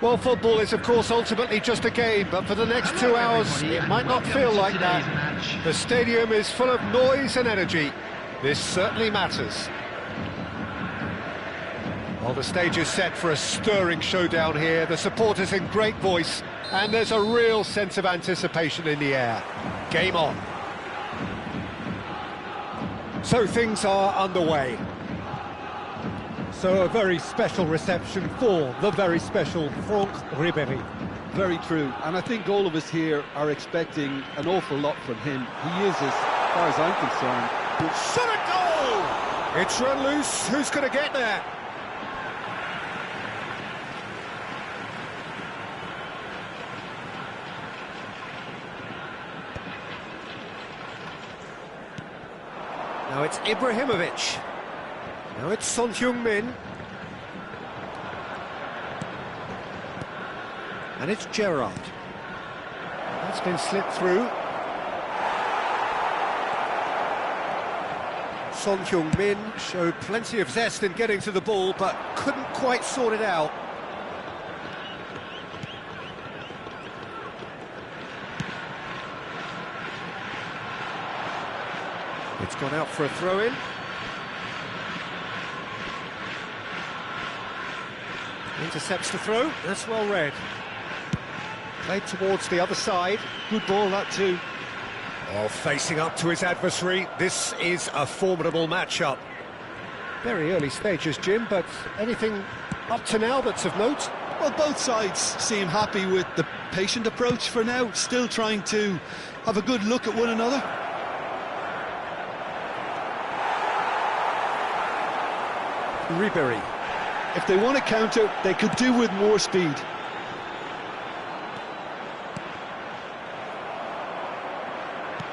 Well, football is, of course, ultimately just a game, but for the next 2 hours, it might not feel like that. The stadium is full of noise and energy. This certainly matters. Well, the stage is set for a stirring showdown here. The supporters in great voice, and there's a real sense of anticipation in the air. Game on. So things are underway. So a very special reception for the very special Franck Ribéry. Very true, and I think all of us here are expecting an awful lot from him. He is, as far as I'm concerned. Shot a goal! It's run loose. Who's going to get there? Now it's Ibrahimovic. Now it's Son Heung-min. And it's Gerrard. That's been slipped through. Son Heung-min showed plenty of zest in getting to the ball, but couldn't quite sort it out. It's gone out for a throw-in. Intercepts the throw, that's well read. Played towards the other side. Good ball, that too. Well, facing up to his adversary, this is a formidable matchup. Very early stages, Jim, but anything up to now that's of note? Well, both sides seem happy with the patient approach for now, still trying to have a good look at one another. Ribéry. If they want to counter, they could do with more speed.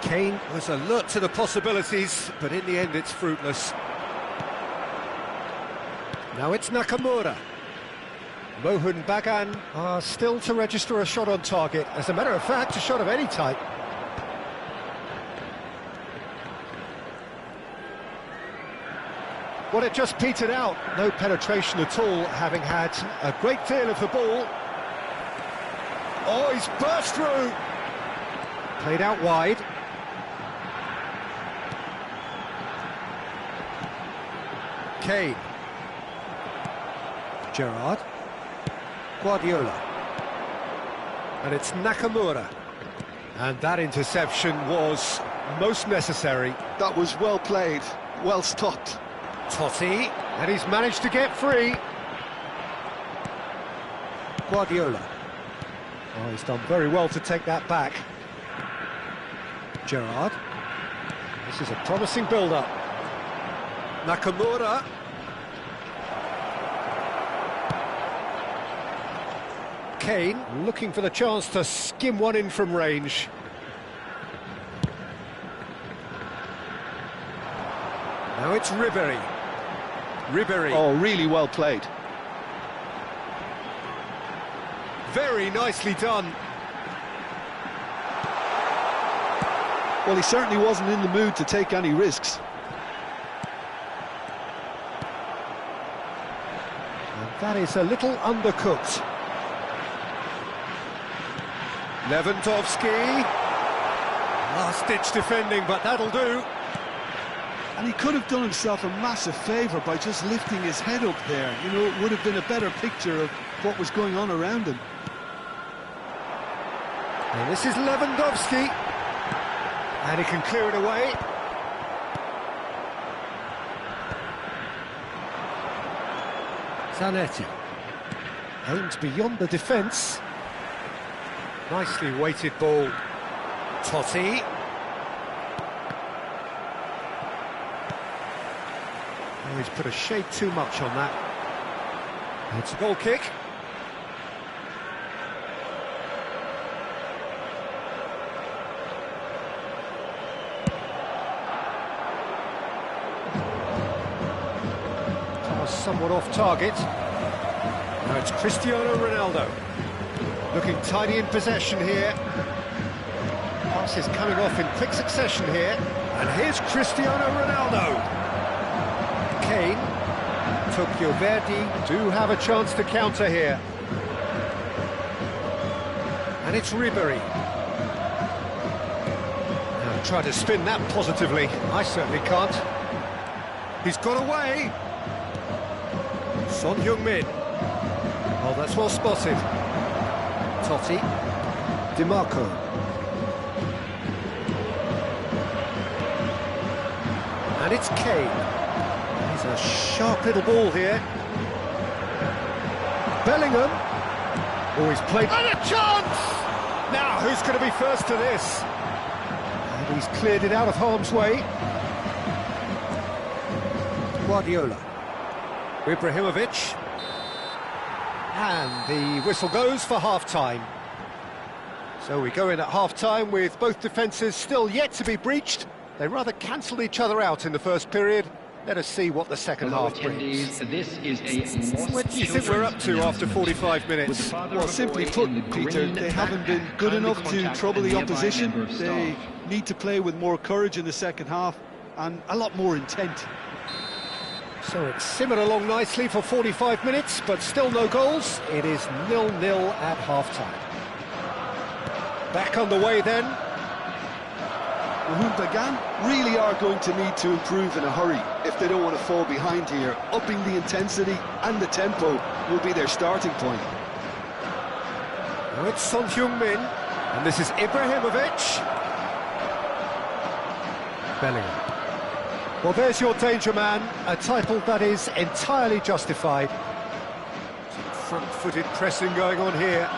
Kane was alert to the possibilities, but in the end it's fruitless. Now it's Nakamura. Mohun Bagan are still to register a shot on target. As a matter of fact, a shot of any type. Well, it just petered out. No penetration at all, having had a great deal of the ball. Oh, he's burst through. Played out wide. Kane. Gerrard. Guardiola. And it's Nakamura. And that interception was most necessary. That was well played, well stopped. Totti, and he's managed to get free. Guardiola. Oh, he's done very well to take that back. Gerrard. This is a promising build-up. Nakamura. Kane looking for the chance to skim one in from range. Now it's Ribéry. Ribéry. Oh, really well played. Very nicely done. Well, he certainly wasn't in the mood to take any risks. And that is a little undercooked. Lewandowski. Last-ditch defending, but that'll do. And he could have done himself a massive favour by just lifting his head up there. You know, it would have been a better picture of what was going on around him. And this is Lewandowski. And he can clear it away. Zanetti. Aimed beyond the defence. Nicely weighted ball. Totti. Oh, he's put a shade too much on that. It's a goal kick. Somewhat off target. Now it's Cristiano Ronaldo. Looking tidy in possession here. Passes coming off in quick succession here. And here's Cristiano Ronaldo. Kane. Tokyo Verdy do have a chance to counter here. And it's Ribery. Now try to spin that positively. I certainly can't. He's got away. Son Heung-min. Oh, that's well spotted. Totti. DiMarco. And it's Kane. He's a sharp little ball here. Bellingham. Oh, he's played... And a chance! Now, who's going to be first to this? And he's cleared it out of harm's way. Guardiola. Ibrahimovic. And the whistle goes for half-time. So we go in at half-time with both defences still yet to be breached. They rather cancelled each other out in the first period. Let us see what the second half brings. This is a What do you think we're up to after 45 minutes? Well, simply put, Peter, they haven't been good enough to trouble the opposition. They need to play with more courage in the second half and a lot more intent. So it's simmered along nicely for 45 minutes, but still no goals. It is 0-0 at half-time. Back on the way then. Bagan really are going to need to improve in a hurry if they don't want to fall behind here. Upping the intensity and the tempo will be their starting point. Now it's Son Heung-min, and this is Ibrahimovic. Bellingham. Well, there's your danger man, a title that is entirely justified. Some front-footed pressing going on here.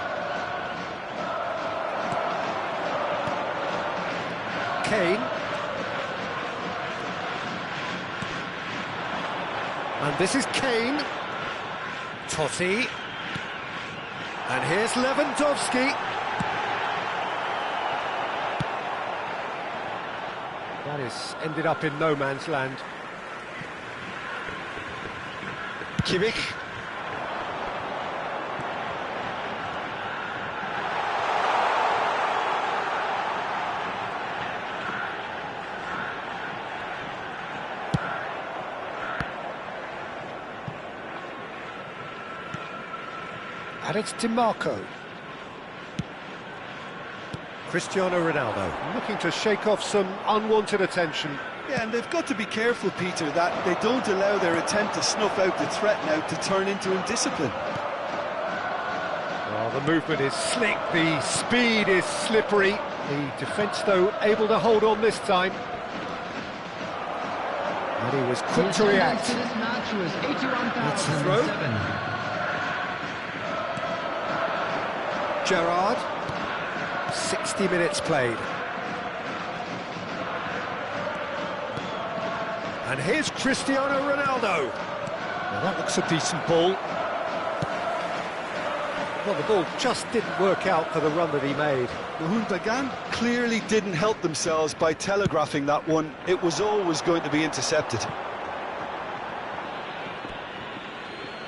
Kane. And this is Kane. Totti. And here's Lewandowski. That is ended up in no man's land. Kimmich. And it's DiMarco. Cristiano Ronaldo looking to shake off some unwanted attention. Yeah, and they've got to be careful, Peter, that they don't allow their attempt to snuff out the threat now to turn into indiscipline. Well, the movement is slick, the speed is slippery. The defence, though, able to hold on this time. And he was quick to react. That's the throw. Gerrard. 60 minutes played. And here's Cristiano Ronaldo. Now that looks a decent ball. Well, the ball just didn't work out for the run that he made. Bagan clearly didn't help themselves by telegraphing that one. It was always going to be intercepted.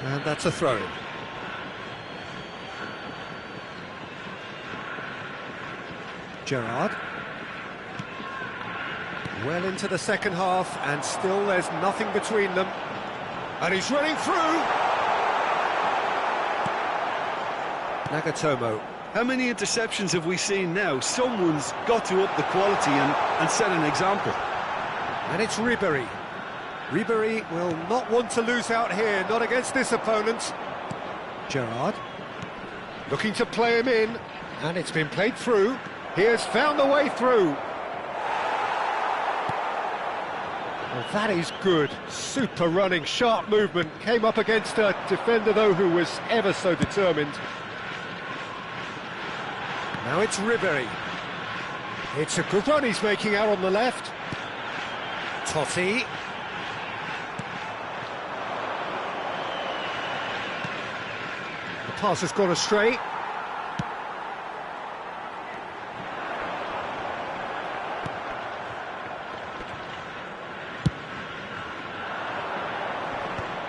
And that's a throw. Gerrard. Well into the second half, and still there's nothing between them. And he's running through! Nagatomo. How many interceptions have we seen now? Someone's got to up the quality and set an example. And it's Ribery. Ribery will not want to lose out here, not against this opponent. Gerrard. Looking to play him in. And it's been played through. He has found the way through. Well, that is good. Super running, sharp movement. Came up against a defender, though, who was ever so determined. Now it's Ribery. It's a good run he's making out on the left. Totti. The pass has gone astray.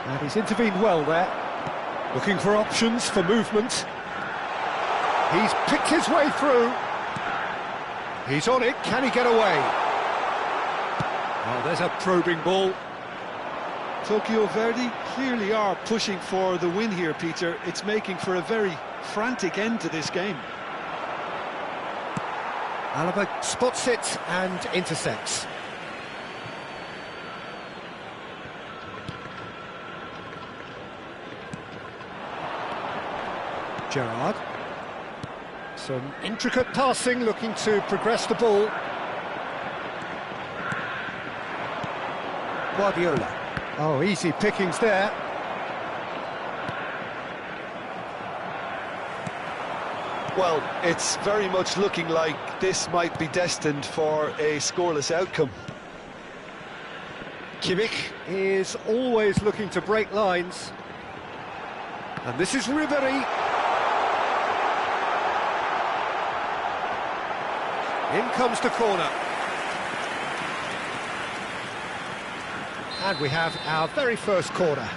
And he's intervened well there. Looking for options for movement. He's picked his way through. He's on it. Can he get away? Oh, there's a probing ball. Tokyo Verdy clearly are pushing for the win here, Peter. It's making for a very frantic end to this game. Alaba spots it and intercepts. Gerrard. Some intricate passing, looking to progress the ball. Guardiola. Oh, easy pickings there. Well, it's very much looking like this might be destined for a scoreless outcome. Kimmich is always looking to break lines. And this is Ribery. In comes the corner. And we have our very first corner.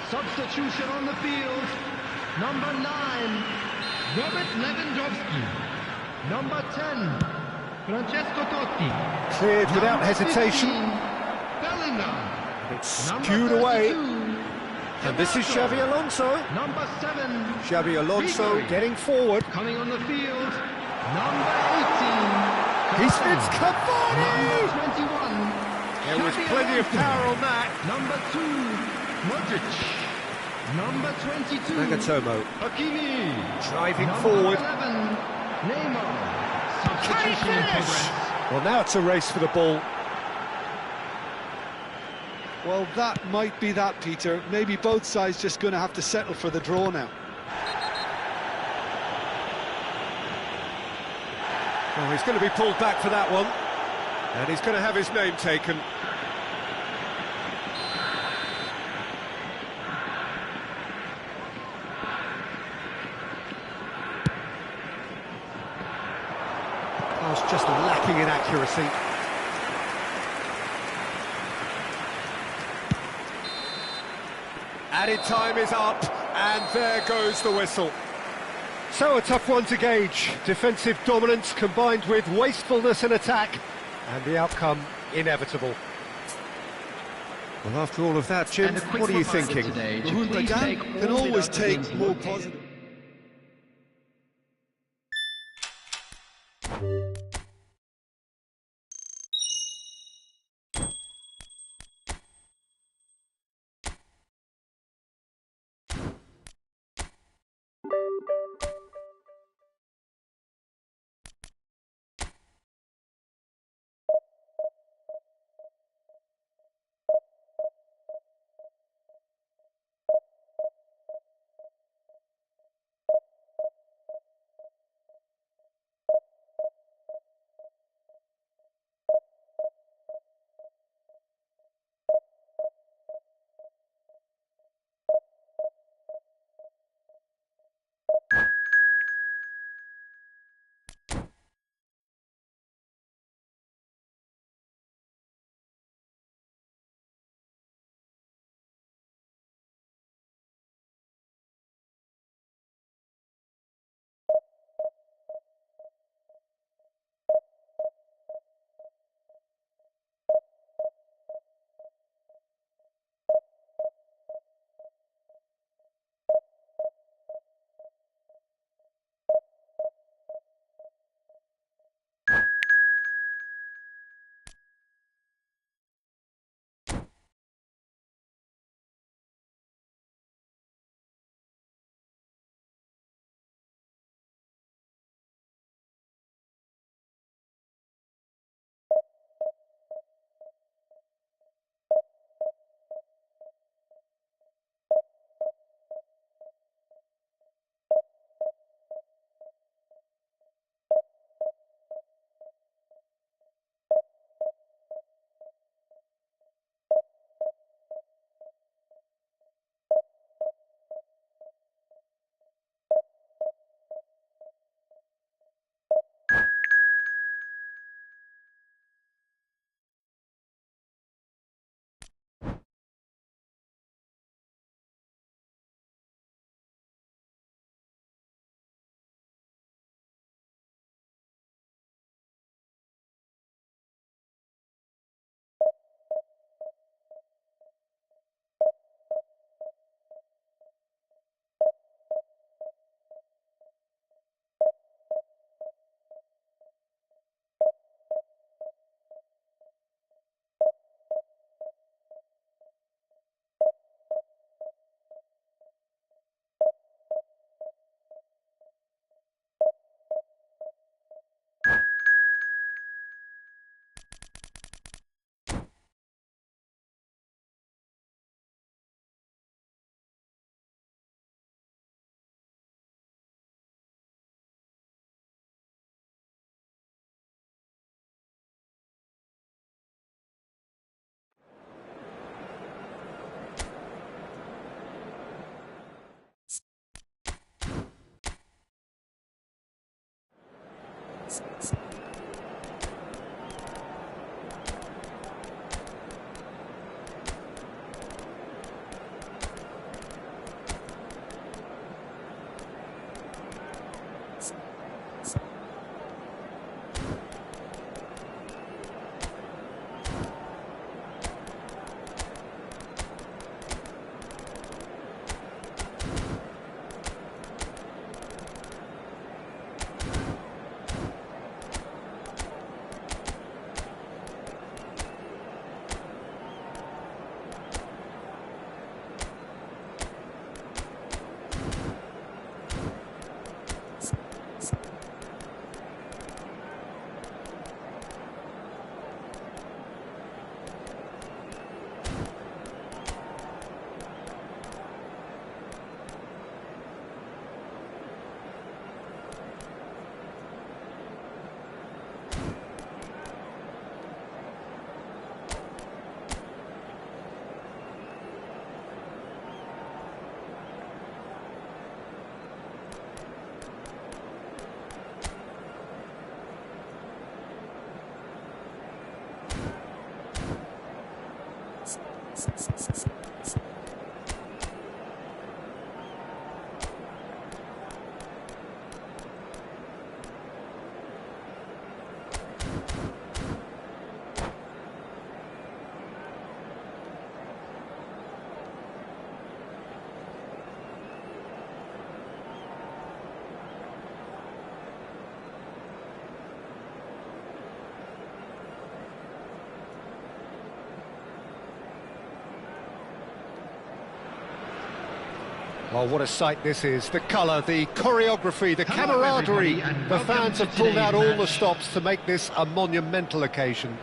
Substitution on the field. Number 9, Robert Lewandowski. Number 10, Francesco Totti. Cleared without hesitation. Bellingham. It's skewed away. And this is Xabi Alonso. Number 7, Xabi Alonso Ribery. getting forward. Coming on the field. Number 18. It's Cavani! Number 21. There was Xabi plenty of Alonso. power on that. Number 2, Modric. Number 22, Nagatomo Hakimi. driving Number forward. 11, Neymar. Can he Substitution in finish? progress. Well, now it's a race for the ball. Well, that might be that, Peter. Maybe both sides just going to have to settle for the draw now. Well, he's going to be pulled back for that one. And he's going to have his name taken. Pass just lacking in accuracy. Added time is up, and there goes the whistle. So a tough one to gauge. Defensive dominance combined with wastefulness in attack, and the outcome inevitable. Well, after all of that, Jim, what are you thinking? Rahul can always take more positive. Well, what a sight this is. The colour, the choreography, the camaraderie. The fans have pulled out all the stops to make this a monumental occasion.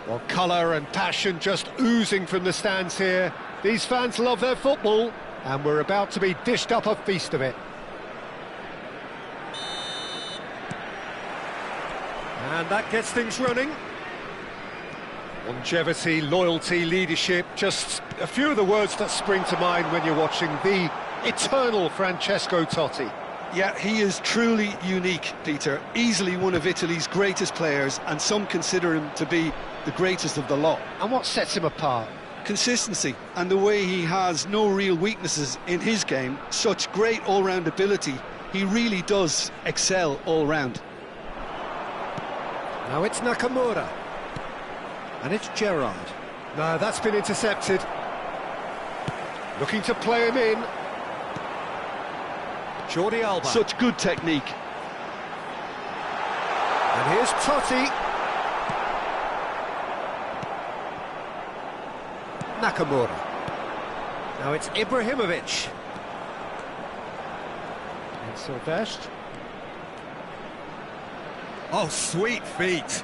Well, colour and passion just oozing from the stands here. These fans love their football, and we're about to be dished up a feast of it. And that gets things running. Longevity, loyalty, leadership, just a few of the words that spring to mind when you're watching the eternal Francesco Totti. Yeah, he is truly unique, Peter. Easily one of Italy's greatest players, and some consider him to be the greatest of the lot. And what sets him apart? Consistency, and the way he has no real weaknesses in his game. Such great all-round ability. He really does excel all-round. Now it's Nakamura. And it's Gerrard. No, that's been intercepted. Looking to play him in. Jordi Alba. Such good technique. And here's Totti. Nakamura. Now it's Ibrahimovic. And Silvestre. Oh, sweet feet.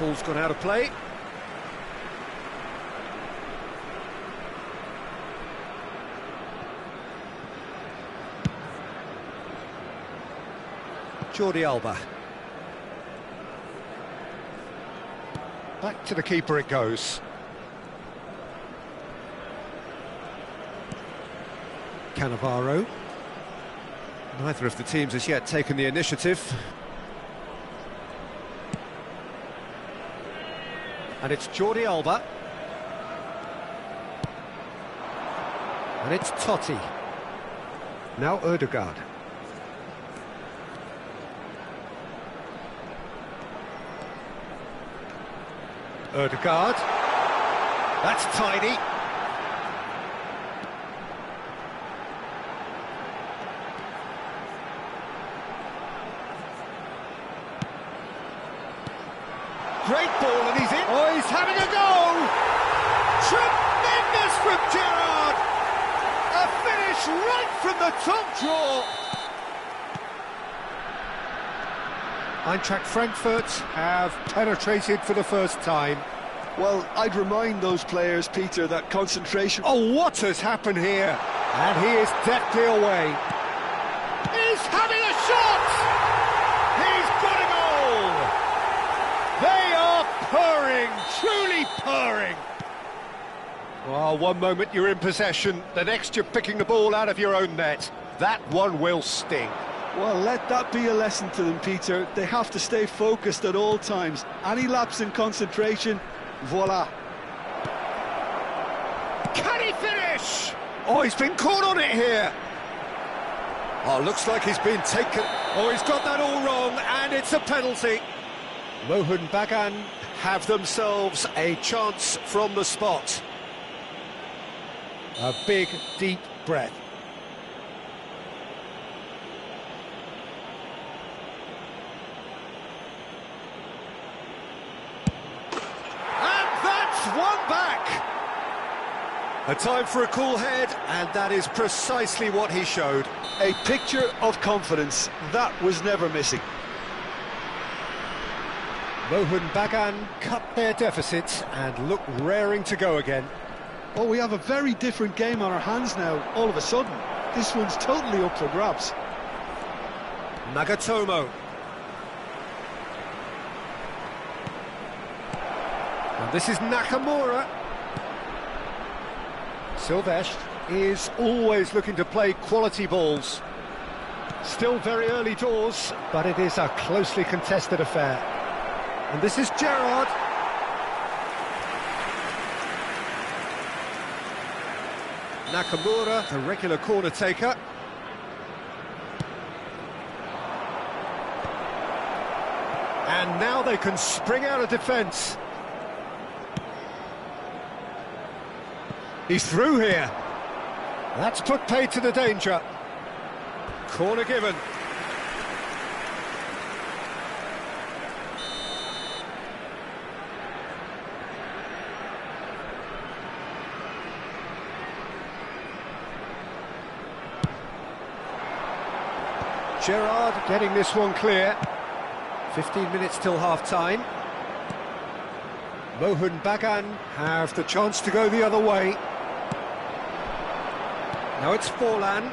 Ball's gone out of play. Jordi Alba. Back to the keeper it goes. Cannavaro. Neither of the teams has yet taken the initiative. And it's Jordi Alba. And it's Totti. Now Ødegaard. Ødegaard. That's tidy. Great ball, and he's in. Oh, he's having a go! Tremendous from Gerrard! A finish right from the top draw! Eintracht Frankfurt have penetrated for the first time. Well, I'd remind those players, Peter, that concentration... Oh, what has happened here? And he is deftly away. He's having a shot! He's got a goal! They are purring, truly purring. Well, one moment you're in possession, the next you're picking the ball out of your own net. That one will sting. Well, let that be a lesson to them, Peter. They have to stay focused at all times. Any lapse in concentration, voila. Can he finish? Oh, he's been caught on it here. Oh, looks like he's been taken. Oh, he's got that all wrong, and it's a penalty. Mohun Bagan have themselves a chance from the spot. A big, deep breath. And that's one back! A time for a cool head, and that is precisely what he showed. A picture of confidence. That was never missing. Mohun Bagan cut their deficit and look raring to go again. Oh, we have a very different game on our hands now, all of a sudden. This one's totally up for grabs. Nagatomo. And this is Nakamura. Silvestre is always looking to play quality balls. Still very early doors, but it is a closely contested affair. And this is Gerrard. Nakamura, the regular corner taker. And now they can spring out of defence. He's through here. That's put paid to the danger. Corner given. Gerrard getting this one clear. 15 minutes till half-time. Mohun Bagan have the chance to go the other way. Now it's Forlan.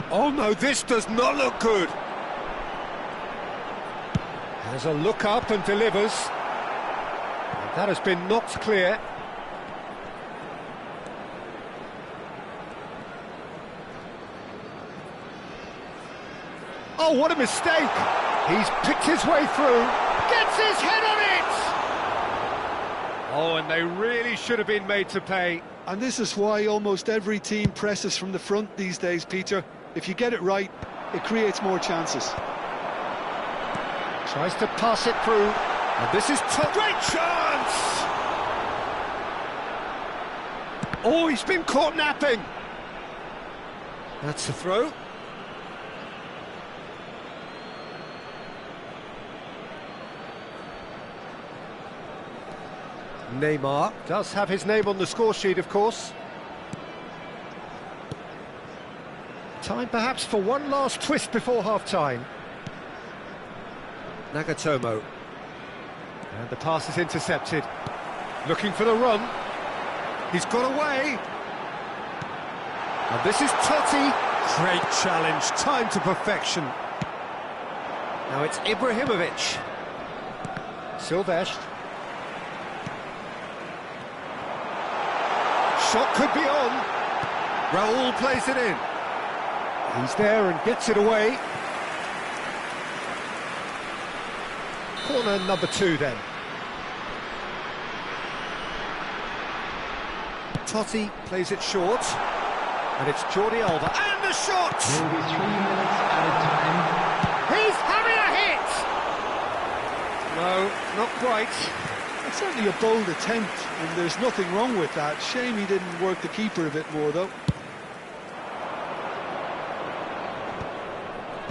Oh no, this does not look good. Has a look up and delivers. And that has been knocked clear. Oh, what a mistake! He's picked his way through, gets his head on it! Oh, and they really should have been made to pay. And this is why almost every team presses from the front these days, Peter. If you get it right, it creates more chances. Tries to pass it through, and this is great chance! Oh, he's been caught napping. That's a throw. Neymar does have his name on the score sheet, of course. Time perhaps for one last twist before half-time. Nagatomo. And the pass is intercepted. Looking for the run. He's got away. And this is Totti. Great challenge, time to perfection. Now it's Ibrahimovic. Silvestre. Shot could be on. Raul plays it in. He's there and gets it away. Corner number 2 then. Totti plays it short. And it's Jordi Alba. And the shot! Will be 3 minutes out of time. He's having a hit! No, not quite. It's certainly a bold attempt, and there's nothing wrong with that. Shame he didn't work the keeper a bit more, though.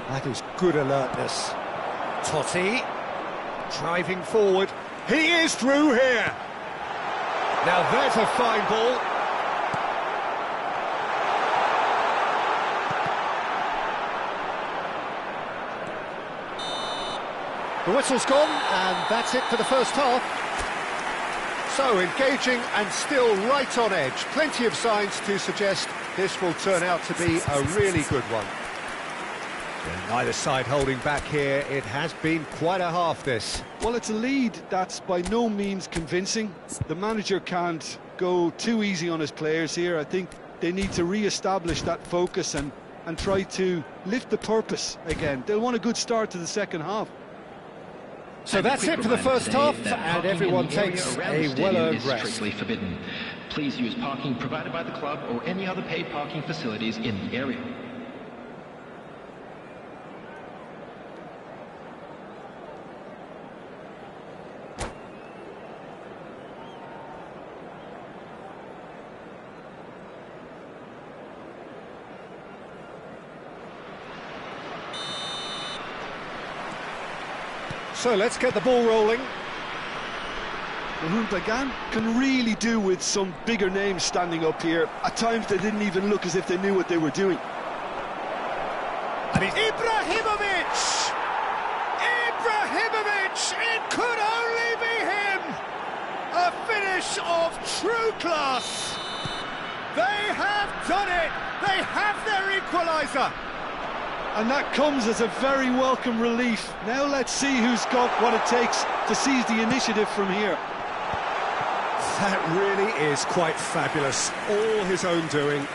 That is good alertness. Totti, driving forward. He is through here. Now there's a fine ball. The whistle's gone, and that's it for the first half. So, engaging and still right on edge. Plenty of signs to suggest this will turn out to be a really good one. And neither side holding back here. It has been quite a half, this. Well, it's a lead that's by no means convincing. The manager can't go too easy on his players here. I think they need to re-establish that focus and try to lift the purpose again. They'll want a good start to the second half. So that's it for the first half, and everyone takes a well-earned rest. Strictly forbidden. Please use parking provided by the club or any other paid parking facilities in the area. So let's get the ball rolling. Bagan can really do with some bigger names standing up here. At times they didn't even look as if they knew what they were doing. And it's Ibrahimovic! Ibrahimovic! It could only be him! A finish of true class! They have done it! They have their equaliser! And that comes as a very welcome relief. Now let's see who's got what it takes to seize the initiative from here. That really is quite fabulous. All his own doing.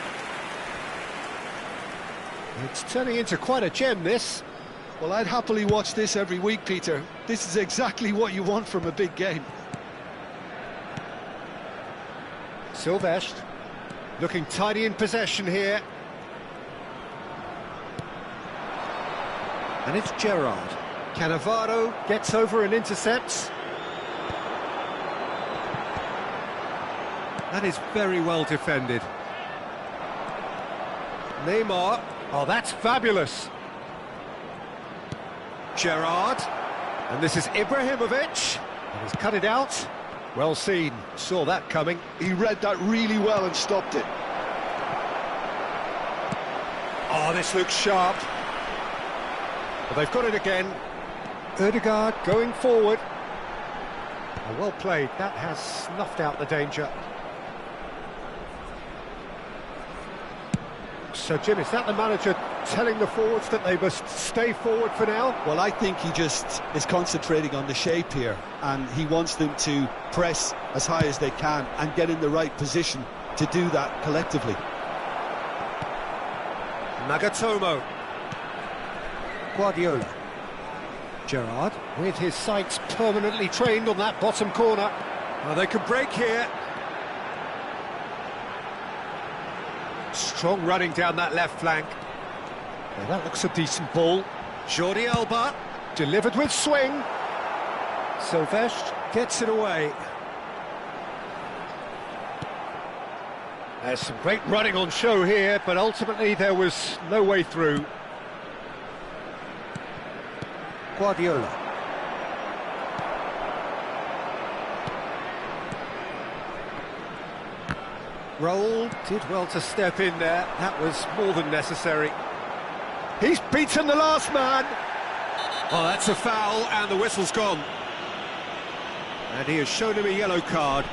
It's turning into quite a gem, this. Well, I'd happily watch this every week, Peter. This is exactly what you want from a big game. Silvestre, looking tidy in possession here. And it's Gerrard. Cannavaro gets over and intercepts. That is very well defended. Neymar. Oh, that's fabulous. Gerrard. And this is Ibrahimovic. And he's cut it out. Well seen. Saw that coming. He read that really well and stopped it. Oh, this looks sharp. Well, they've got it again. Ødegaard going forward. Oh, well played. That has snuffed out the danger. So, Jim, is that the manager telling the forwards that they must stay forward for now? Well, I think he just is concentrating on the shape here, and he wants them to press as high as they can and get in the right position to do that collectively. Nagatomo. Guardiola. Gerrard, with his sights permanently trained on that bottom corner. Oh, they could break here. Strong running down that left flank. Now that looks a decent ball. Jordi Alba, delivered with swing. Silvestre gets it away. There's some great running on show here, but ultimately there was no way through. Guardiola. Raul did well to step in there. That was more than necessary. He's beaten the last man. Oh, that's a foul, and the whistle's gone. And he has shown him a yellow card.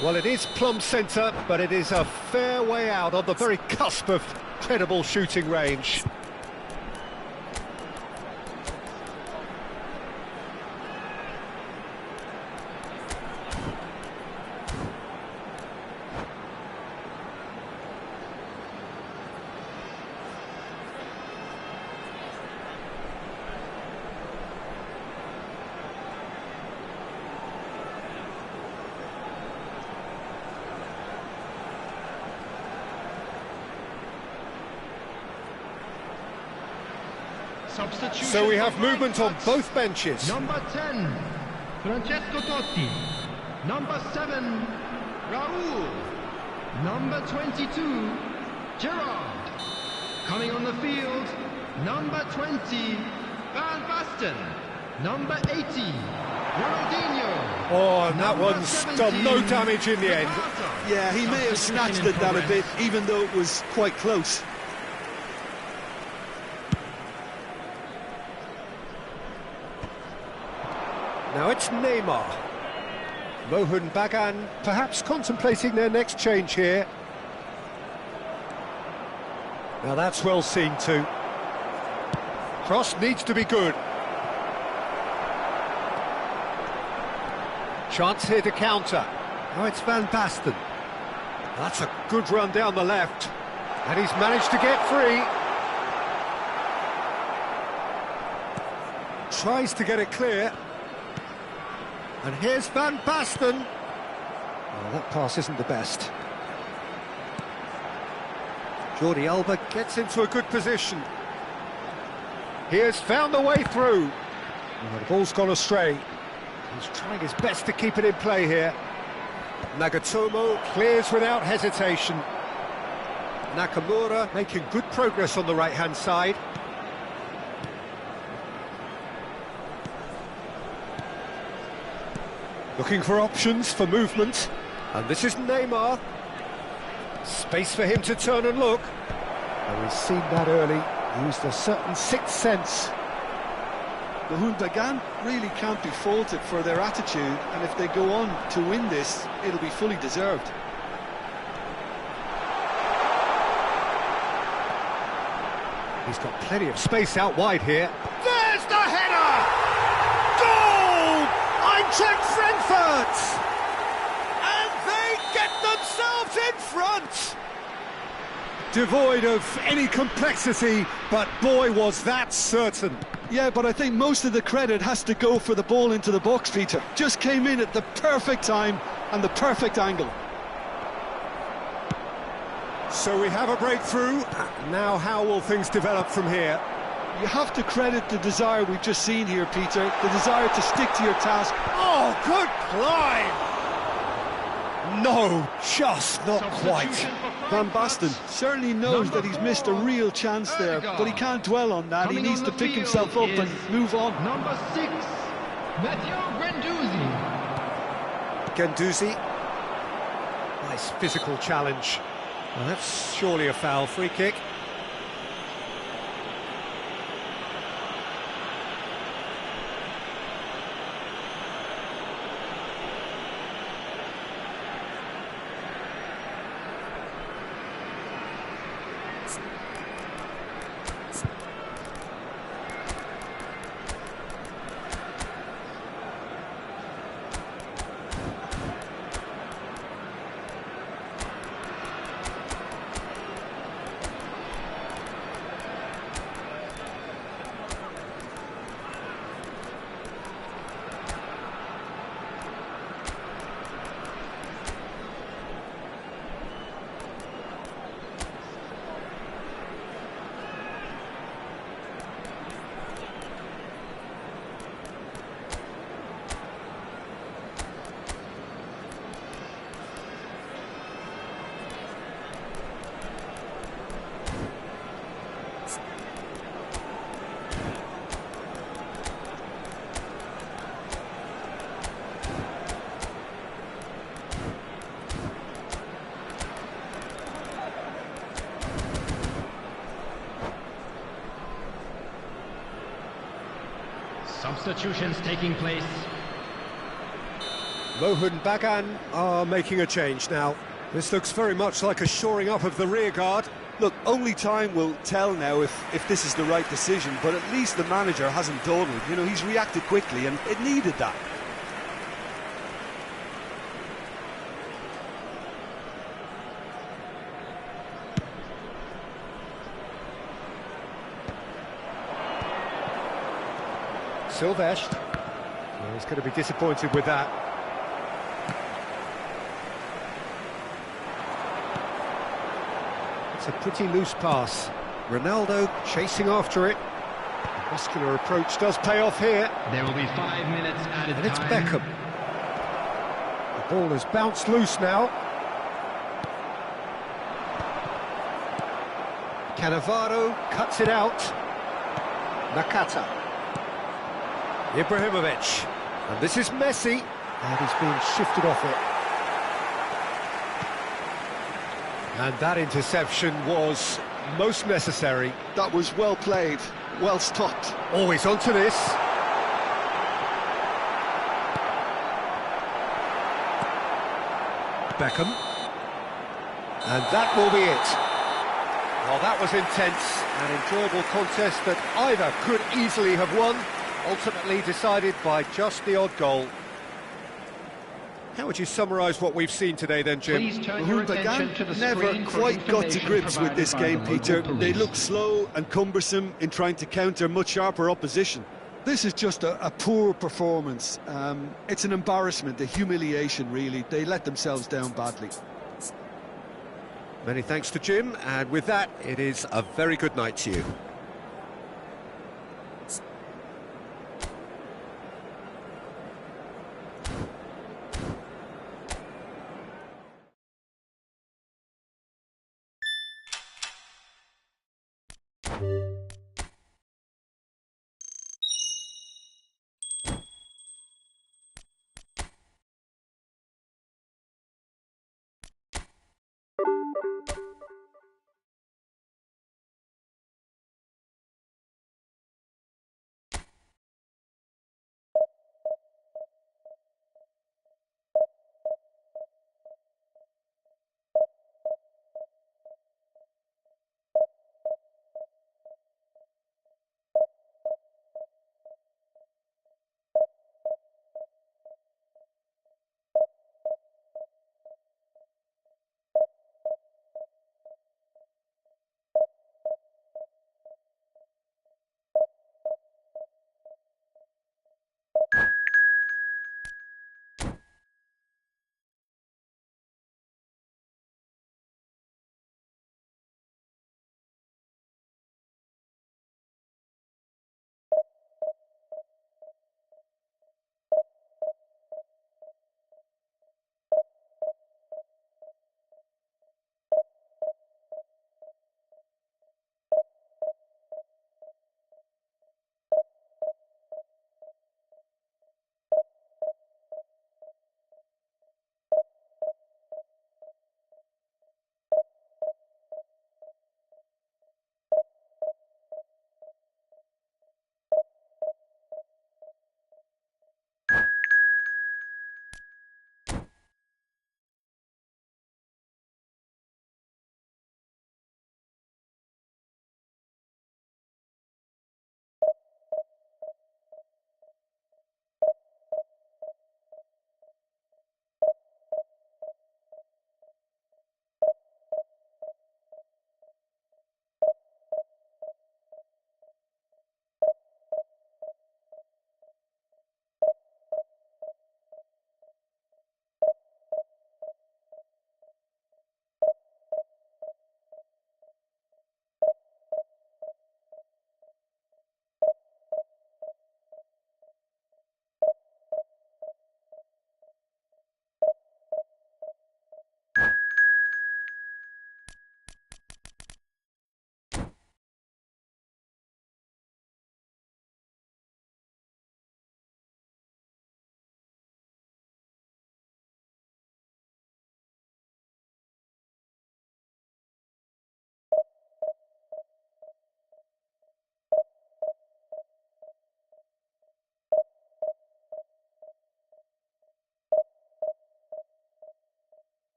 Well, it is plumb centre, but it is a fair way out on the very cusp of credible shooting range. So we have movement on both benches. Number 10, Francesco Totti. Number 7, Raul. Number 22, Gerrard. Coming on the field, number 20, Van Basten. Number 80, Ronaldinho. Oh, and that one's done no damage in the end. Yeah, he may have snatched at that a bit, even though it was quite close. Now it's Neymar. Mohun Bagan perhaps contemplating their next change here. Now that's well seen too. Cross needs to be good. Chance here to counter. Now it's Van Basten. That's a good run down the left. And he's managed to get free. Tries to get it clear. And here's Van Basten. Well, that pass isn't the best. Jordi Alba gets into a good position. He has found the way through. Well, the ball's gone astray. He's trying his best to keep it in play here. Nagatomo clears without hesitation. Nakamura making good progress on the right-hand side. Looking for options for movement. And this is Neymar. Space for him to turn and look. And we've seen that early. Used a certain sixth sense. The Hundagan really can't be faulted for their attitude, and if they go on to win this, it'll be fully deserved. He's got plenty of space out wide here. There's the header! Goal! Eintracht Frankfurt! And they get themselves in front! Devoid of any complexity, but boy, was that certain. Yeah, but I think most of the credit has to go for the ball into the box, Peter. Just came in at the perfect time and the perfect angle. So we have a breakthrough. Now how will things develop from here? You have to credit the desire we've just seen here, Peter. The desire to stick to your task. Oh, good climb! No, just not quite. Van Basten certainly knows that he's missed a real chance there, but he can't dwell on that. He needs to pick himself up and move on. Number 6, Mathieu Guendouzi. Nice physical challenge. Well, that's surely a foul. Free kick. Substitutions taking place. Mohun Bagan are making a change now. This looks very much like a shoring up of the rear guard. Look, only time will tell now if this is the right decision, but at least the manager hasn't dawdled. You know, he's reacted quickly, and it needed that. Silvestre. Well, he's going to be disappointed with that. It's a pretty loose pass. Ronaldo chasing after it. The muscular approach does pay off here. There will be 5 minutes added And it's time. Beckham. The ball has bounced loose now. Cannavaro cuts it out. Nakata. Ibrahimovic. And this is Messi. And he's being shifted off it. And that interception was most necessary. That was well played, well stopped. Always onto this. Beckham. And that will be it. Well, that was intense, an enjoyable contest that either could easily have won, ultimately decided by just the odd goal. How would you summarise what we've seen today then, Jim? Please turn your attention to the Never screen for quite got to information grips with this provided game, by the Peter. local They police. look slow and cumbersome in trying to counter much sharper opposition. This is just a poor performance. It's an embarrassment, a humiliation, really. They let themselves down badly. Many thanks to Jim, and with that, it is a very good night to you.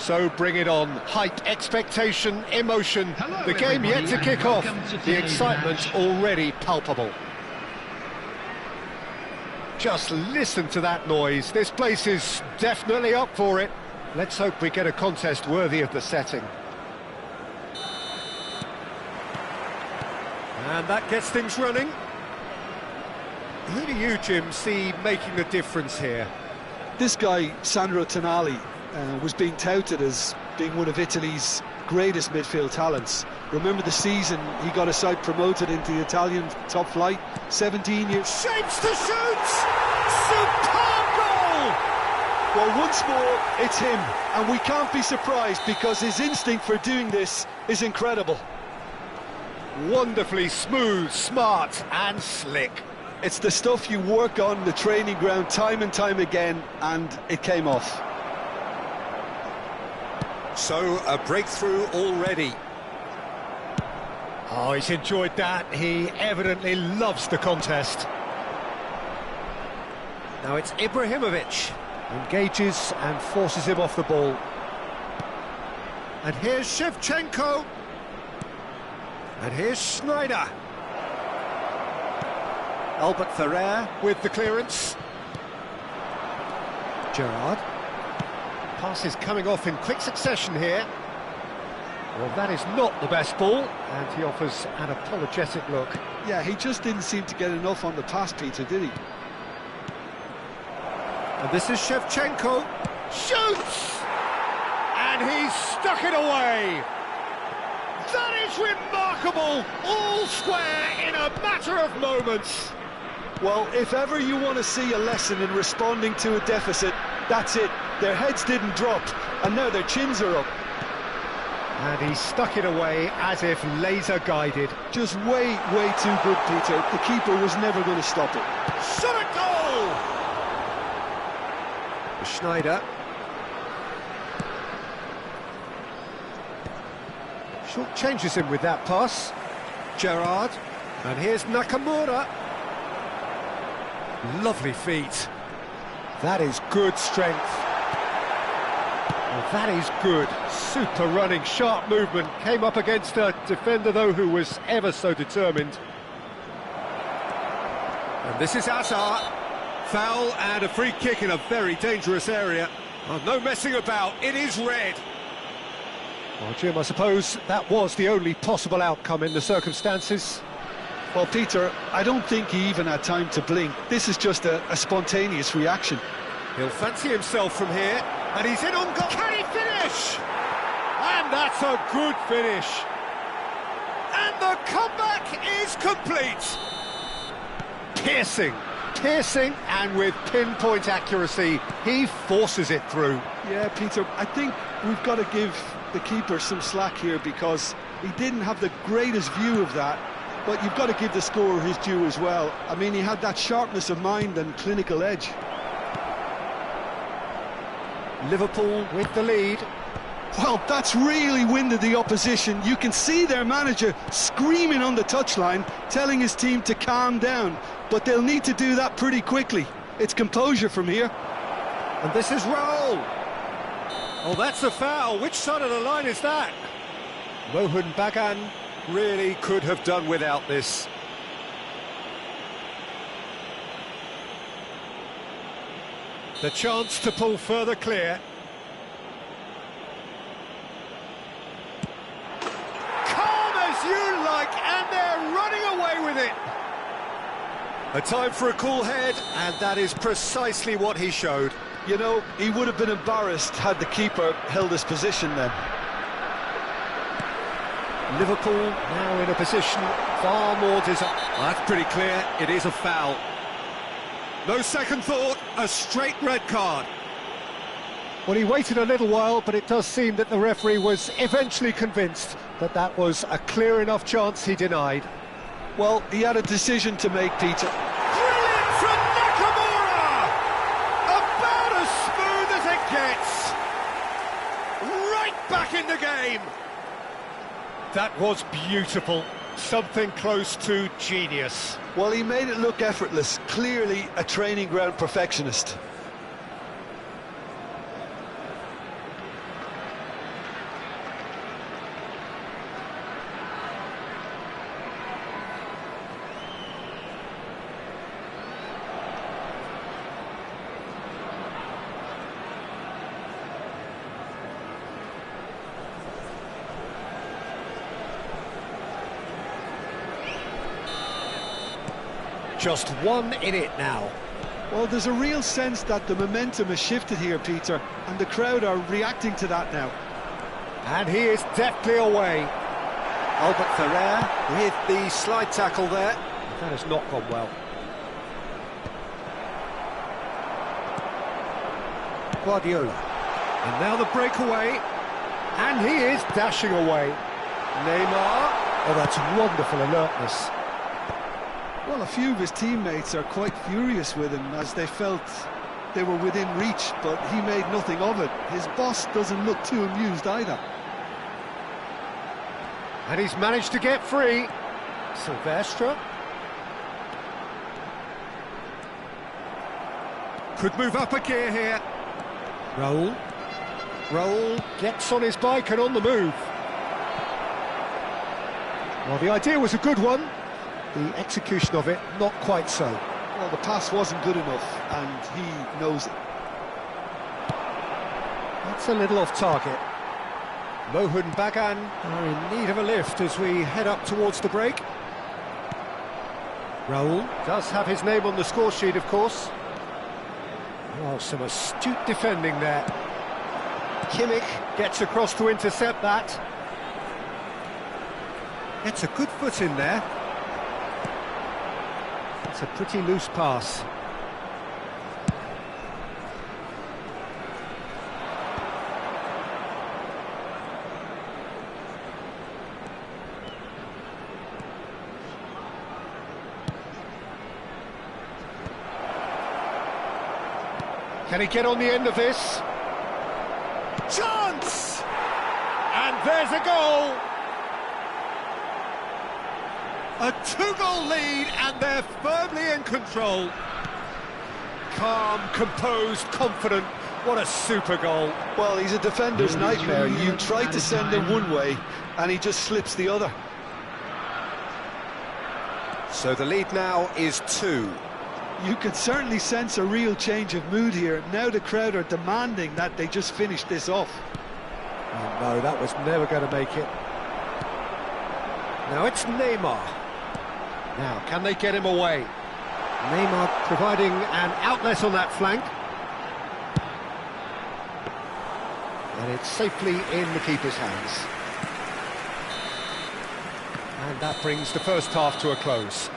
So bring it on. Hype, expectation, emotion. Hello, the game yet to kick off. welcome to The today's excitement match. already palpable. Just listen to that noise. This place is definitely up for it. Let's hope we get a contest worthy of the setting. And that gets things running. Who do you, Jim, see making the difference here? This guy, Sandro Tonali, was being touted as being one of Italy's greatest midfield talents. Remember the season he got a side promoted into the Italian top flight, 17 years... Shapes to shoot! Superb goal! Well, once more, it's him, and we can't be surprised because his instinct for doing this is incredible. Wonderfully smooth, smart and slick. It's the stuff you work on the training ground time and time again, and it came off. So, a breakthrough already. Oh, he's enjoyed that. He evidently loves the contest. Now it's Ibrahimovic. Engages and forces him off the ball. And here's Shevchenko. And here's Schneider. Albert Ferrer with the clearance. Gerrard. Passes coming off in quick succession here. Well, that is not the best ball, and he offers an apologetic look. Yeah, he just didn't seem to get enough on the pass, Peter, did he? And this is Shevchenko. Shoots! And he's stuck it away. That is remarkable. All square in a matter of moments. Well, if ever you want to see a lesson in responding to a deficit, that's it. Their heads didn't drop, and now their chins are up. And he stuck it away as if laser-guided. Just way too good, Peter. The keeper was never going to stop it. Shot a goal! Schneider. Short changes him with that pass. Gerrard. And here's Nakamura. Lovely feet. That is good strength. Well, that is good. Super running, sharp movement. Came up against a defender, though, who was ever so determined. And this is Hazard. Foul and a free kick in a very dangerous area. Oh, no messing about. It is red. Well, Jim, I suppose that was the only possible outcome in the circumstances. Well, Peter, I don't think he even had time to blink. This is just a spontaneous reaction. He'll fancy himself from here, and he's in on goal. Can he finish? And that's a good finish. And the comeback is complete. Piercing, and with pinpoint accuracy, he forces it through. Yeah, Peter, I think we've got to give the keeper some slack here because he didn't have the greatest view of that. But you've got to give the scorer his due as well. I mean, he had that sharpness of mind and clinical edge. Liverpool with the lead. Well, that's really winded the opposition. You can see their manager screaming on the touchline, telling his team to calm down. But they'll need to do that pretty quickly. It's composure from here. And this is Raul. Oh, that's a foul. Which side of the line is that? Mohun Bagan really could have done without this. The chance to pull further clear. Calm as you like, and they're running away with it. A time for a cool head, and that is precisely what he showed. You know, he would have been embarrassed had the keeper held his position then. Liverpool now in a position far more desirable. That's pretty clear, it is a foul. No second thought, a straight red card. Well, he waited a little while, but it does seem that the referee was eventually convinced that that was a clear enough chance he denied. Well, he had a decision to make, Peter. Brilliant from Nakamura! About as smooth as it gets. Right back in the game. That was beautiful. Something close to genius. Well, he made it look effortless. Clearly a training ground perfectionist. Just one in it now. Well, there's a real sense that the momentum has shifted here, Peter, and the crowd are reacting to that now. And he is deftly away. Albert Ferrer with the slide tackle there. That has not gone well. Guardiola. And now the breakaway. And he is dashing away. Neymar. Oh, that's wonderful alertness. Well, a few of his teammates are quite furious with him as they felt they were within reach, but he made nothing of it. His boss doesn't look too amused either. And he's managed to get free. Silvestre. Could move up a gear here. Raul. Raul gets on his bike and on the move. Well, the idea was a good one. The execution of it, not quite so. Well, the pass wasn't good enough, and he knows it. That's a little off target. Mohun Bagan are in need of a lift as we head up towards the break. Raul does have his name on the score sheet, of course. Oh, some astute defending there. Kimmich gets across to intercept that. Gets a good foot in there. It's a pretty loose pass. Can he get on the end of this? Chance! And there's a goal! A two-goal lead, and they're firmly in control. Calm, composed, confident. What a super goal. Well, he's a defender's nightmare. You try to send him one way, and he just slips the other. So the lead now is 2. You can certainly sense a real change of mood here. Now the crowd are demanding that they just finish this off. Oh no, that was never going to make it. Now it's Neymar. Now, can they get him away? Neymar providing an outlet on that flank. And it's safely in the keeper's hands. And that brings the first half to a close.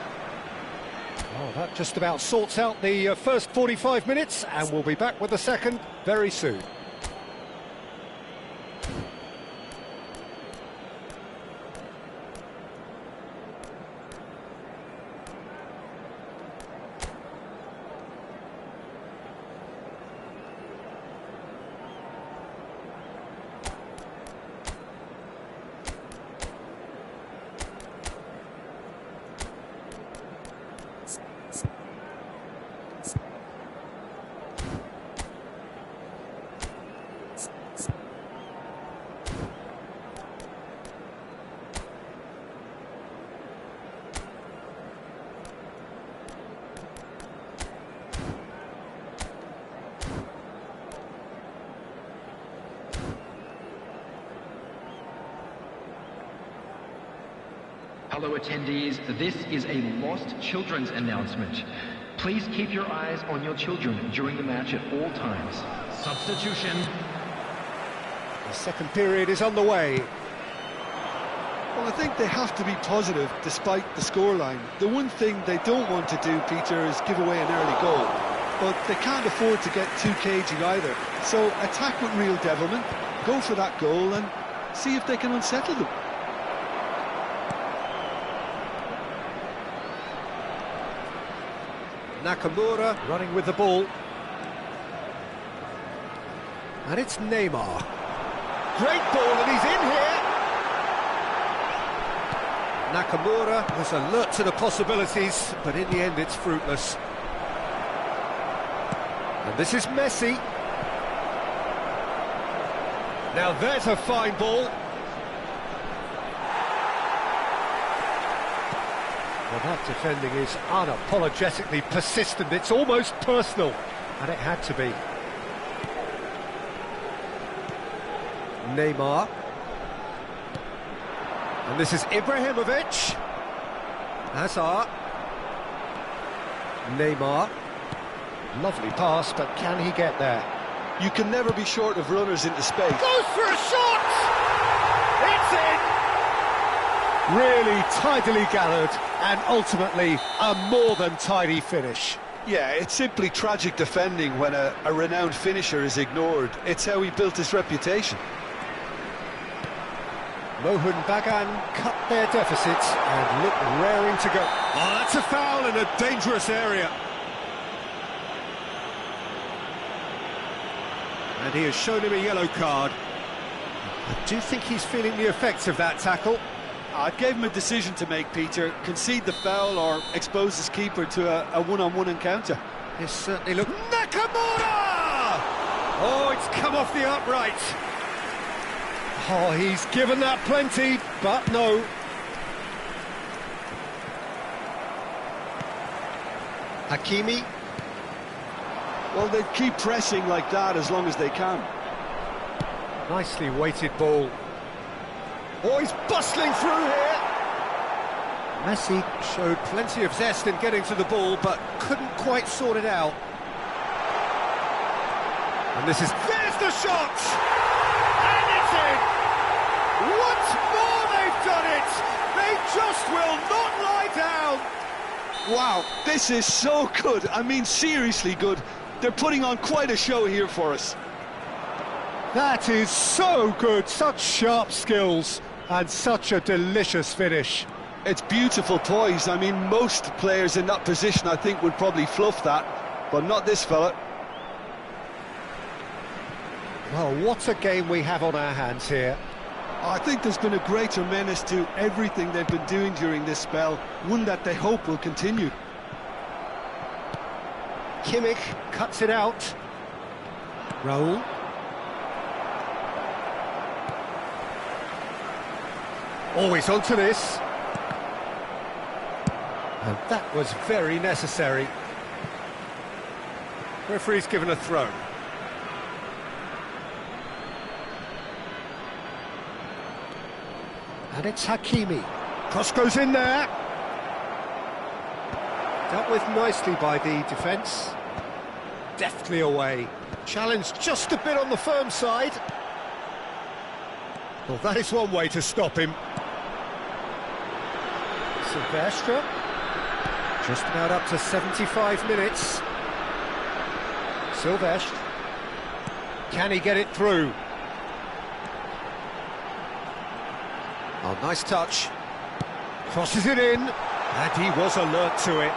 Oh, that just about sorts out the first 45 minutes, and we'll be back with the second very soon. Fellow attendees, this is a lost children's announcement. Please keep your eyes on your children during the match at all times. Substitution. The second period is underway. Well, I think they have to be positive despite the scoreline. The one thing they don't want to do, Peter, is give away an early goal. But they can't afford to get too cagey either. So attack with real devilment, go for that goal and see if they can unsettle them. Nakamura running with the ball. And it's Neymar. Great ball, and he's in here. Nakamura was alert to the possibilities, but in the end it's fruitless. And this is Messi. Now there's a fine ball. Well, that defending is unapologetically persistent. It's almost personal, and it had to be. Neymar. And this is Ibrahimovic. Hazard. Neymar. Lovely pass, but can he get there? You can never be short of runners into space. Goes for a shot! It's in! Really tidily gathered, and ultimately a more than tidy finish. Yeah, it's simply tragic defending when a renowned finisher is ignored. It's how he built his reputation. Mohun Bagan cut their deficits and look raring to go. Oh, that's a foul in a dangerous area. And he has shown him a yellow card. I do think he's feeling the effects of that tackle. I gave him a decision to make, Peter. Concede the foul or expose his keeper to a one-on-one encounter. This certainly look... Nakamura! Oh, it's come off the upright. Oh, he's given that plenty, but no. Hakimi. Well, they keep pressing like that as long as they can. Nicely weighted ball. Oh, he's bustling through here. Messi showed plenty of zest in getting to the ball, but couldn't quite sort it out. And this is... There's the shot! And it's in! Once more they've done it! They just will not lie down! Wow, this is so good. I mean, seriously good. They're putting on quite a show here for us. That is so good, such sharp skills and such a delicious finish. It's beautiful poise. I mean, most players in that position, I think, would probably fluff that, but not this fella. Well, what a game we have on our hands here. I think there's been a greater menace to everything they've been doing during this spell, one that they hope will continue. Kimmich cuts it out. Raul. Always onto this. And that was very necessary. Referee's given a throw. And it's Hakimi. Cross goes in there. Dealt with nicely by the defence. Deftly away. Challenged just a bit on the firm side. Well, that is one way to stop him. Silvestre. Just about up to 75 minutes. Silvestre. Can he get it through? Oh, nice touch. Crosses it in, and he was alert to it.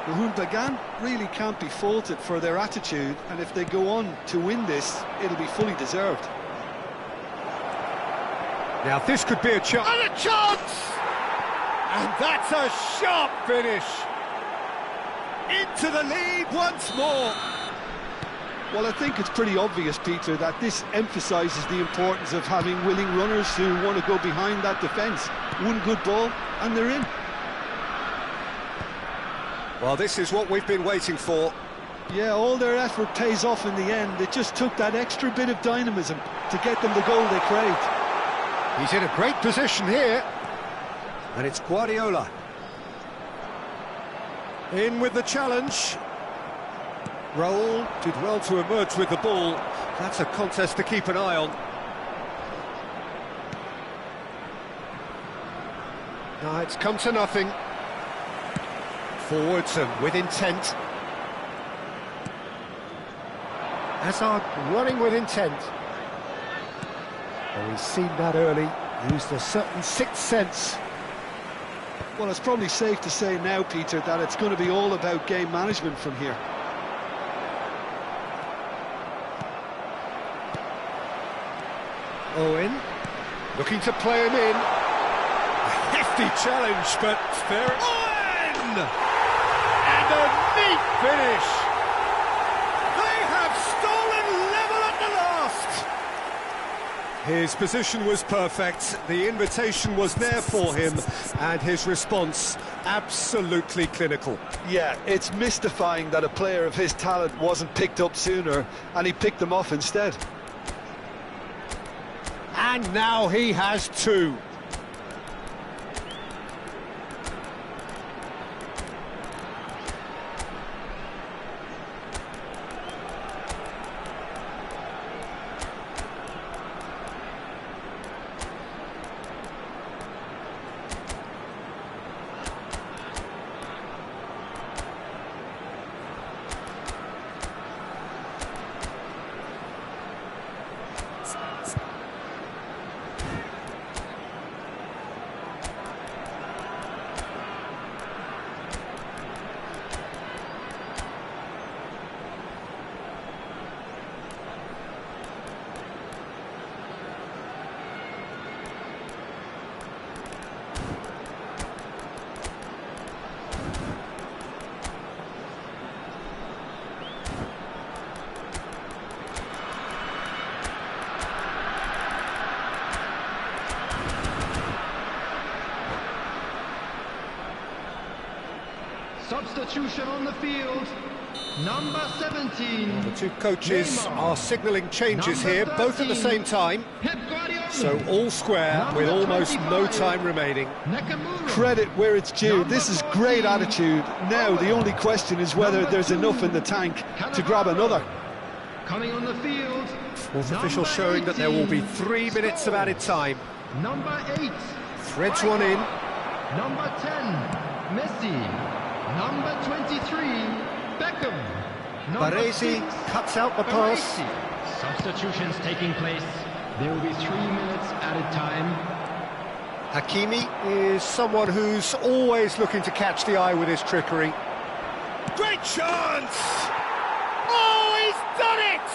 Mohun Bagan really can't be faulted for their attitude, and if they go on to win this, it'll be fully deserved. Now this could be a chance. And a chance! And that's a sharp finish. Into the lead once more. Well, I think it's pretty obvious, Peter, that this emphasises the importance of having willing runners who want to go behind that defence. One good ball, and they're in. Well, this is what we've been waiting for. Yeah, all their effort pays off in the end. It just took that extra bit of dynamism to get them the goal they craved. He's in a great position here. And it's Guardiola. In with the challenge. Raul did well to emerge with the ball. That's a contest to keep an eye on. Now it's come to nothing. Forwards and with intent. Hazard running with intent. Oh, he's seen that early. Used a certain sixth sense. Well, it's probably safe to say now, Peter, that it's going to be all about game management from here. Owen, looking to play him in. A hefty challenge, but fair. Owen! And a neat finish. They have stolen level at the last. His position was perfect, the invitation was there for him, and his response absolutely clinical. Yeah, it's mystifying that a player of his talent wasn't picked up sooner, and he picked them off instead. And now he has two. Substitution on the field, number 17. The two coaches Neymar. are signalling changes Number here, both at the 13. same time. Pep Guardiola. So all square Number with almost no 25. time remaining. Nakamura. Credit where it's due. Number This is great 14. attitude. Now, the only question is whether Number there's 2. enough in the tank to grab another. Coming on the field. Fourth official number showing that there will be 18. 3 minutes of added time. Number 8. Threads one in. Number 10. Messi. Number 23. Beckham. Number Baresi 6. cuts out the pass. Baresi. Substitutions taking place. There will be 3 minutes added time. Hakimi is someone who's always looking to catch the eye with his trickery. Great chance! Oh, he's done it!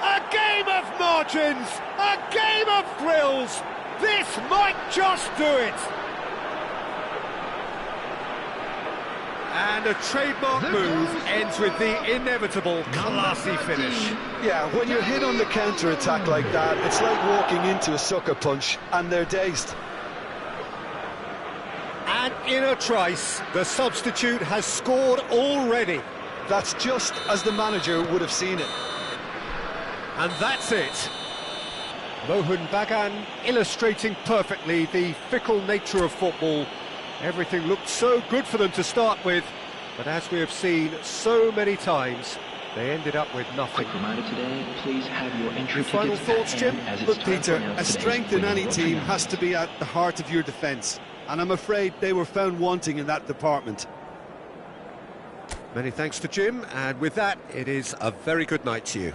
A game of margins, a game of thrills. This might just do it. And a trademark move ends with the inevitable classy finish. Yeah, when you're hit on the counter-attack like that, it's like walking into a sucker punch, and they're dazed. And in a trice, the substitute has scored already. That's just as the manager would have seen it. And that's it. Mohun Bagan illustrating perfectly the fickle nature of football. Everything looked so good for them to start with, but as we have seen so many times, they ended up with nothing. Quick reminder today, please have your entry Your final tickets thoughts, at Jim? hand, as it's Look, time to Peter, announce a today's strength in winning any lottery team winner. has to be at the heart of your defence, and I'm afraid they were found wanting in that department. Many thanks to Jim, and with that, it is a very good night to you.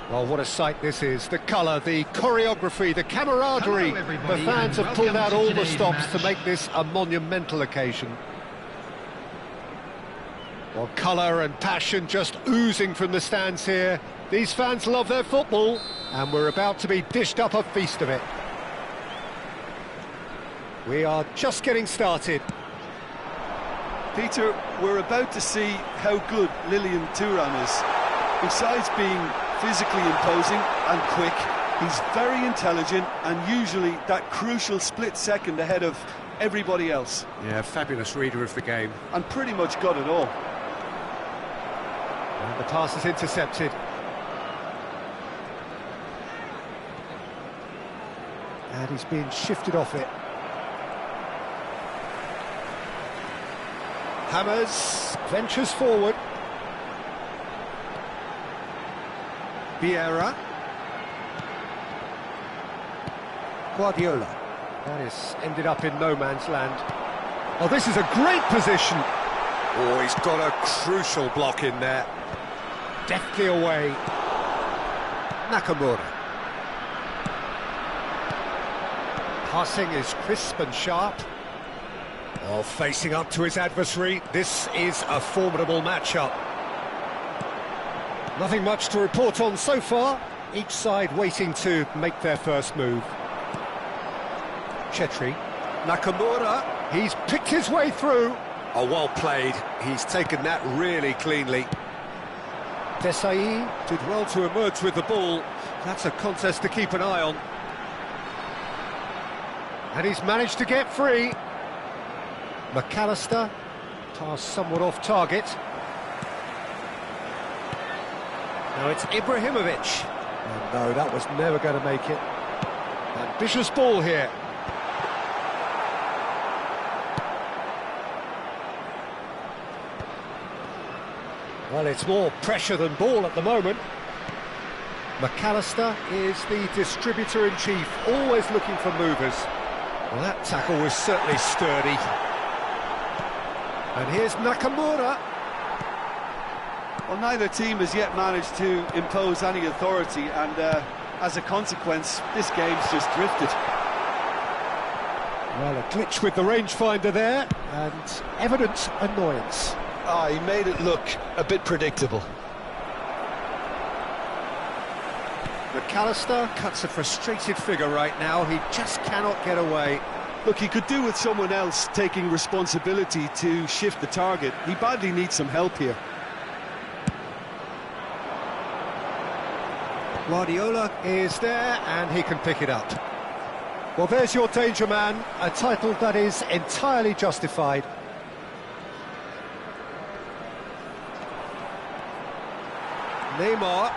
Well, what a sight this is. The colour, the choreography, the camaraderie. Hello, everybody, The fans and have pulled welcome out to all the today's stops to match. make this a monumental occasion. Well, colour and passion just oozing from the stands here. These fans love their football, and we're about to be dished up a feast of it. We are just getting started. Peter, we're about to see how good Lilian Thuram is. Besides being physically imposing and quick, he's very intelligent and usually that crucial split second ahead of everybody else. Yeah, fabulous reader of the game. And pretty much got it all. And the pass is intercepted. And he's being shifted off it. Hammers, ventures forward. Vieira. Guardiola. That is ended up in no man's land. Oh, this is a great position. Oh, he's got a crucial block in there. Deftly away. Nakamura. Passing is crisp and sharp. Oh, facing up to his adversary. This is a formidable matchup. Nothing much to report on so far. Each side waiting to make their first move. Chetri. Nakamura. He's picked his way through. Oh, well played. He's taken that really cleanly. Desai did well to emerge with the ball. That's a contest to keep an eye on. And he's managed to get free. McAllister. Pass somewhat off target. Now it's Ibrahimovic. And no, that was never going to make it. Ambitious ball here. Well, it's more pressure than ball at the moment. McAllister is the distributor-in-chief, always looking for movers. Well, that tackle was certainly sturdy. And here's Nakamura. Well, neither team has yet managed to impose any authority, and as a consequence, this game's just drifted. Well, a glitch with the rangefinder there, and evident annoyance. He made it look a bit predictable. McAllister cuts a frustrated figure right now. He just cannot get away. Look, he could do with someone else taking responsibility to shift the target. He badly needs some help here. Guardiola is there, and he can pick it up. Well, there's your danger man, a title that is entirely justified. Neymar.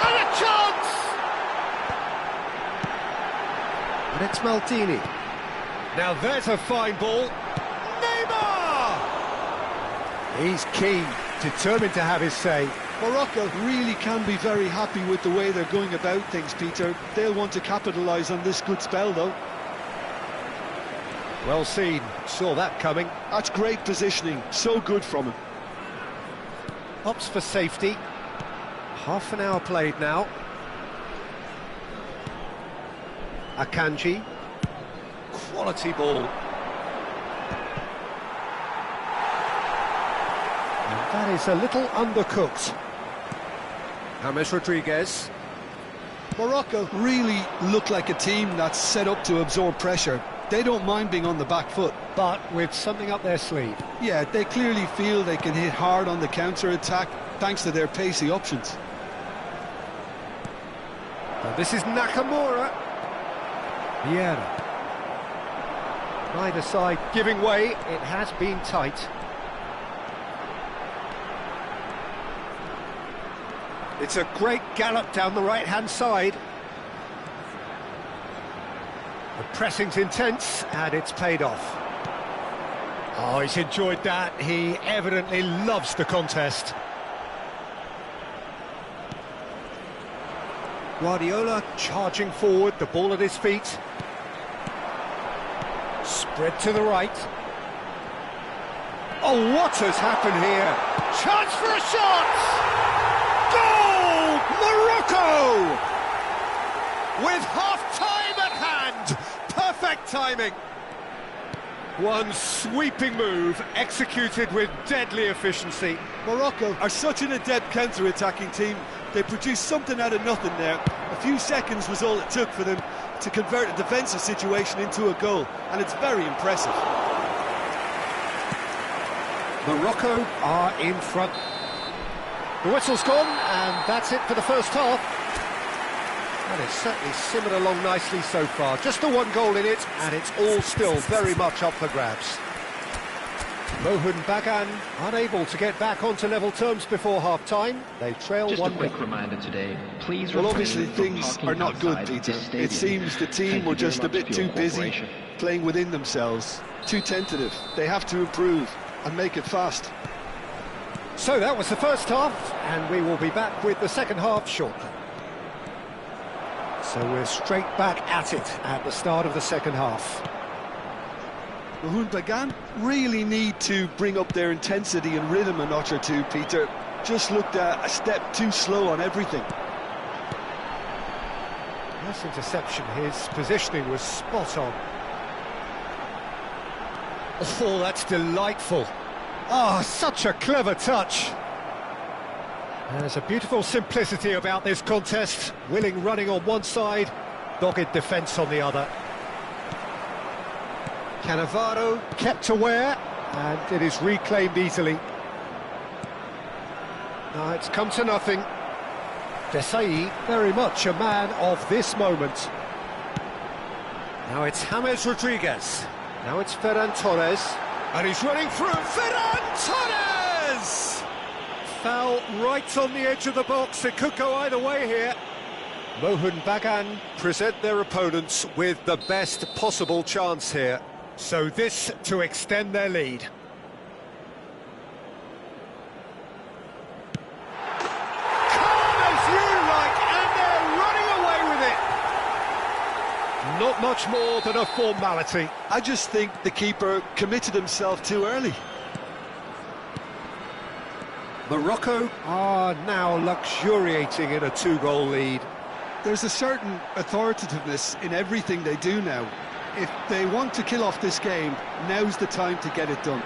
And a chance! And it's Maldini. Now there's a fine ball. Neymar! He's keen, determined to have his say. Morocco really can be very happy with the way they're going about things, Peter. They'll want to capitalise on this good spell, though. Well seen, saw that coming. That's great positioning, so good from him. Opts for safety. Half an hour played now. Akanji. Quality ball. And that is a little undercooked. James Rodriguez. Morocco really look like a team that's set up to absorb pressure. They don't mind being on the back foot. But with something up their sleeve. Yeah, they clearly feel they can hit hard on the counter-attack thanks to their pacey options. And this is Nakamura. Vieira. Neither side giving way. It has been tight. It's a great gallop down the right-hand side. The pressing's intense, and it's paid off. Oh, he's enjoyed that. He evidently loves the contest. Guardiola charging forward, the ball at his feet. Spread to the right. Oh, what has happened here? Chance for a shot! Goal! Morocco! With half-time at hand. Perfect timing. One sweeping move, executed with deadly efficiency. Morocco are such an adept counter-attacking team. They produced something out of nothing there. A few seconds was all it took for them to convert a defensive situation into a goal, and it's very impressive. Morocco are in front. The whistle's gone, and that's it for the first half. And it's certainly simmered along nicely so far. Just the one goal in it, and it's all still very much up for grabs. Mohun Bagan unable to get back onto level terms before half-time. They trail 1-0. Just a quick reminder today, please. Well, obviously things are not good, Peter. It seems the team were just a bit too busy playing within themselves, too tentative. They have to improve and make it fast. So that was the first half, and we will be back with the second half shortly. So we're straight back at it at the start of the second half. Mohun Bagan really need to bring up their intensity and rhythm a notch or two, Peter. Just looked a step too slow on everything. Nice interception, his positioning was spot on. Oh, that's delightful. Oh, such a clever touch. There's a beautiful simplicity about this contest. Willing running on one side, dogged defence on the other. Cannavaro kept aware, and it is reclaimed easily. Now it's come to nothing. Desai, very much a man of this moment. Now it's James Rodriguez. Now it's Ferran Torres. And he's running through. Ferran Torres! Foul right on the edge of the box. It could go either way here. Mohun Bagan present their opponents with the best possible chance here. So this to extend their lead. Calm as you like, and they're running away with it. Not much more than a formality. I just think the keeper committed himself too early. Morocco are now luxuriating in a two-goal lead. There's a certain authoritativeness in everything they do now. If they want to kill off this game, now's the time to get it done.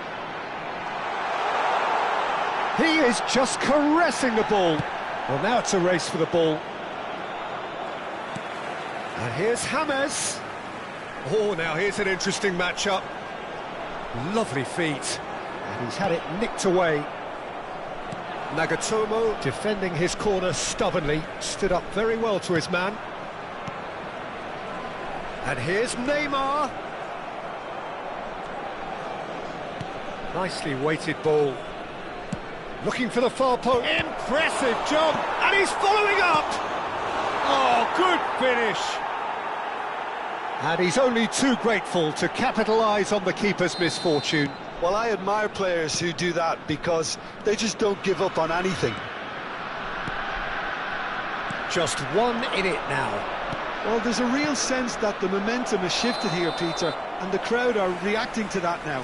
He is just caressing the ball. Well, now it's a race for the ball. And here's James. Oh, now here's an interesting matchup. Lovely feet. And he's had it nicked away. Nagatomo defending his corner stubbornly, stood up very well to his man. And here's Neymar. Nicely weighted ball. Looking for the far post. Impressive jump. And he's following up! Oh, good finish! And he's only too grateful to capitalise on the keeper's misfortune. Well, I admire players who do that because they just don't give up on anything. Just 1 in it now. Well, there's a real sense that the momentum has shifted here, Peter, and the crowd are reacting to that now.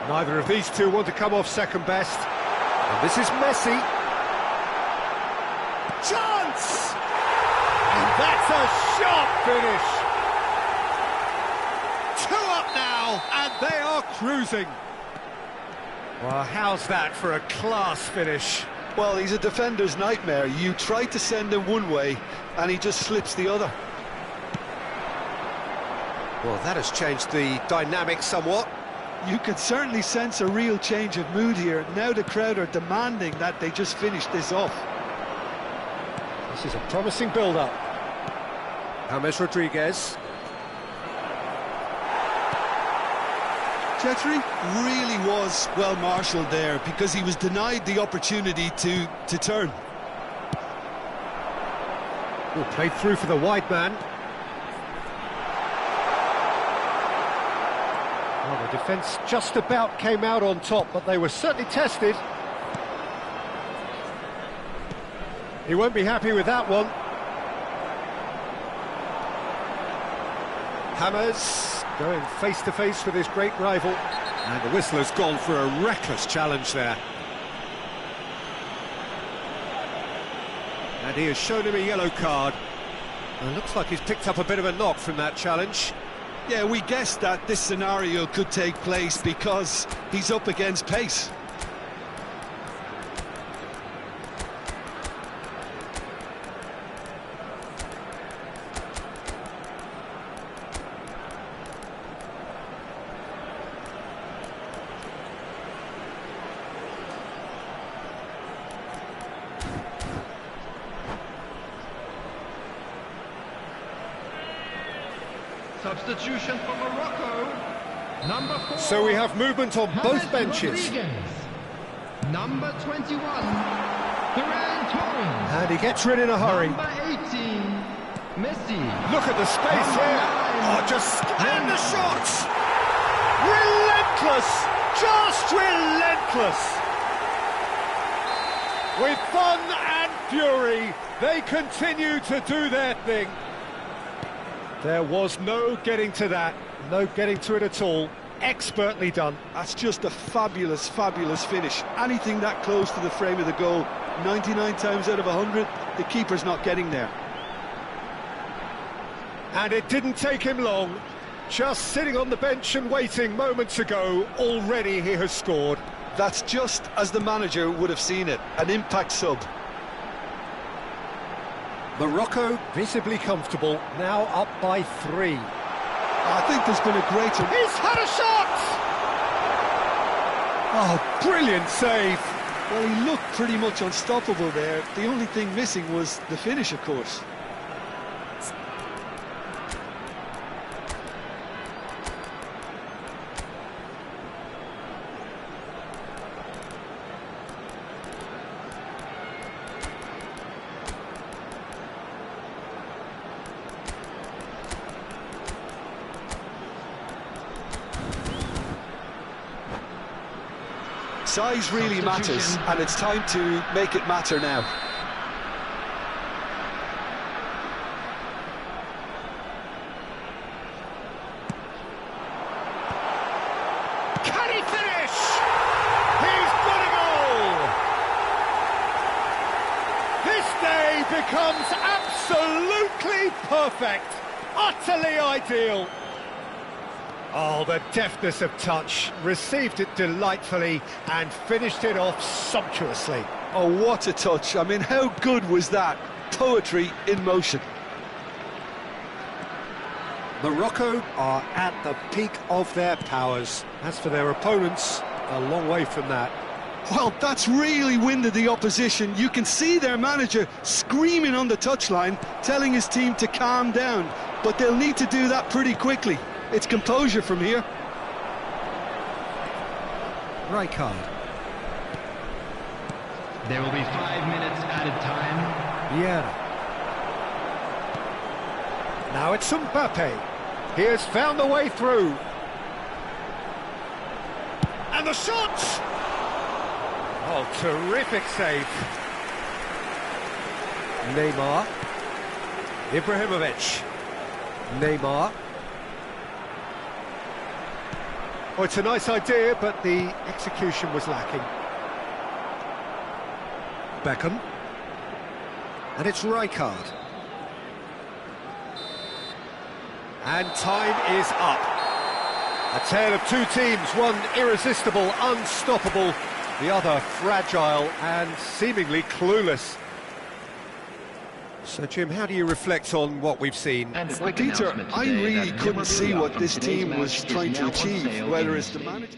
Neither of these two want to come off second best. And this is Messi. Chance! And that's a sharp finish. 2 up now, and they are cruising. Well, how's that for a class finish? Well, he's a defender's nightmare. You try to send him one way, and he just slips the other. Well, that has changed the dynamic somewhat. You can certainly sense a real change of mood here. Now the crowd are demanding that they just finish this off. This is a promising build-up. James Rodriguez. Chetri really was well marshalled there because he was denied the opportunity to turn. Oh, played through for the wide man. Well, the defence just about came out on top, but they were certainly tested. He won't be happy with that one. Hammers going face-to-face with his great rival. And the whistler's gone for a reckless challenge there. And he has shown him a yellow card. And it looks like he's picked up a bit of a knock from that challenge. Yeah, we guessed that this scenario could take place because he's up against pace. Substitution for Morocco. Number 4. So we have movement on both James benches. Rodriguez. Number 21. Ferran Torres. And he gets rid in a hurry. Number 18. Messi. Look at the space Number here. 9. Oh, just... And the shots! Relentless! Just relentless! With fun and fury, they continue to do their thing. There was no getting to that, no getting to it at all. Expertly done. That's just a fabulous, fabulous finish. Anything that close to the frame of the goal, 99 times out of 100, the keeper's not getting there. And it didn't take him long. Just sitting on the bench and waiting moments ago, already he has scored. That's just as the manager would have seen it, an impact sub. Morocco visibly comfortable, now up by 3. I think there's been a greater... He's had a shot! Oh, brilliant save! Well, he looked pretty much unstoppable there. The only thing missing was the finish, of course. Size really matters, and it's time to make it matter now. Can he finish? He's got a goal! This day becomes absolutely perfect, utterly ideal. Oh, the deftness of touch, received it delightfully and finished it off sumptuously. Oh, what a touch. I mean, how good was that? Poetry in motion. Morocco are at the peak of their powers. As for their opponents, a long way from that. Well, that's really winded the opposition. You can see their manager screaming on the touchline, telling his team to calm down. But they'll need to do that pretty quickly. It's composure from here. Rijkaard. There will be 5 minutes added time. Vieira. Now it's Mbappe. He has found the way through. And the shot! Oh, terrific save. Neymar. Ibrahimovic. Neymar. Oh, it's a nice idea, but the execution was lacking. Beckham. And it's Rijkaard. And time is up. A tale of two teams, one irresistible, unstoppable, the other fragile and seemingly clueless. So, Jim, how do you reflect on what we've seen? And a Well, quick Peter, announcement I today really that couldn't see memorabilia what from this today's team was match is trying to now on achieve, sale whether in it's the manager...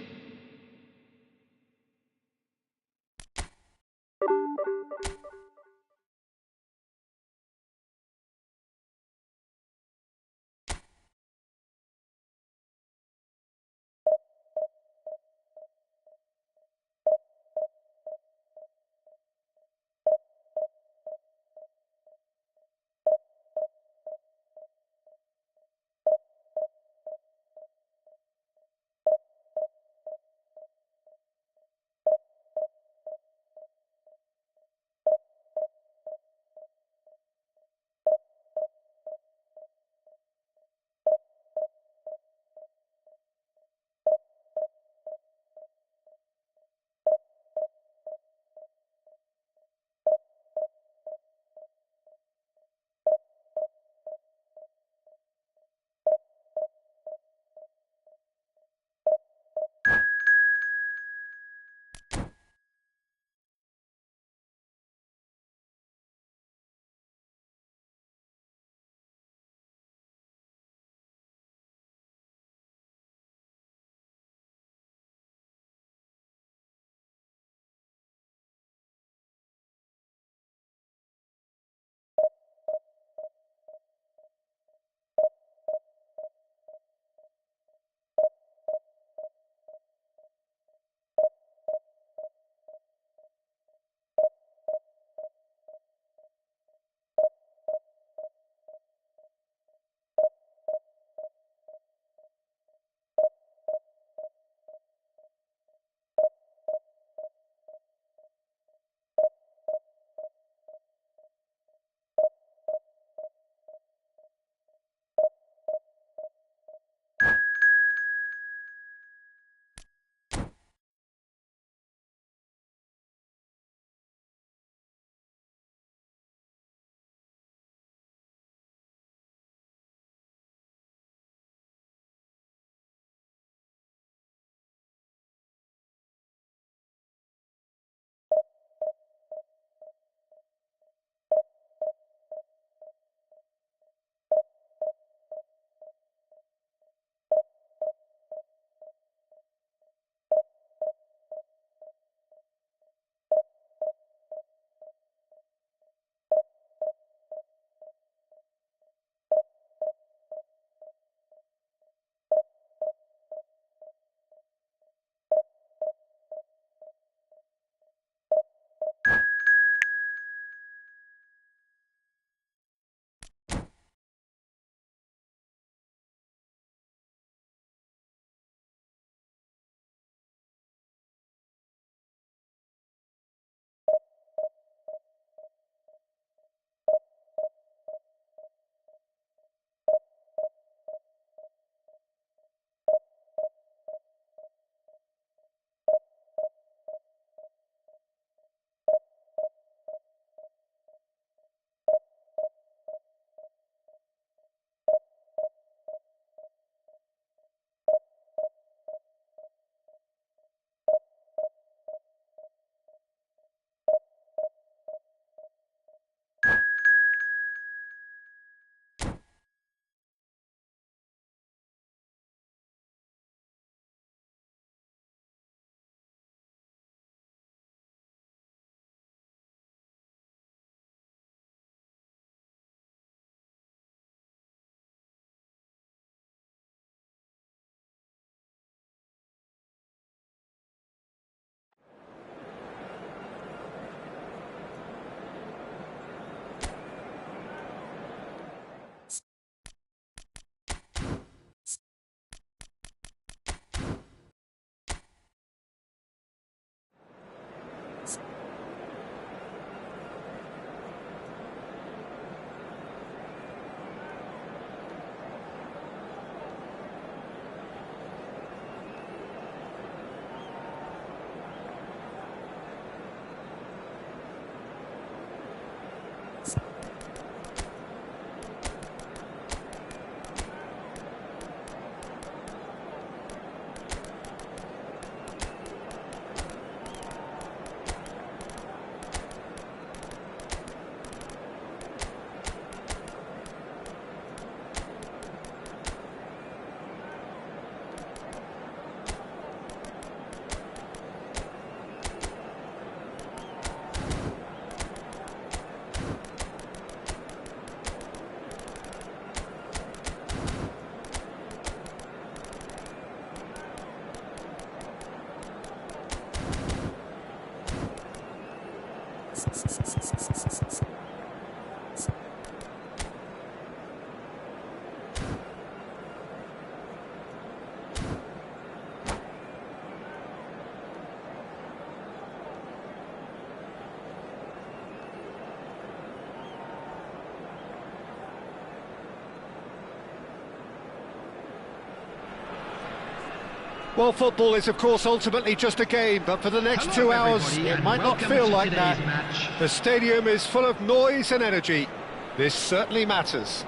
Well, football is, of course, ultimately just a game, but for the next Hello, 2 hours, everybody, it and might not welcome feel to like today's that. match. The stadium is full of noise and energy. This certainly matters.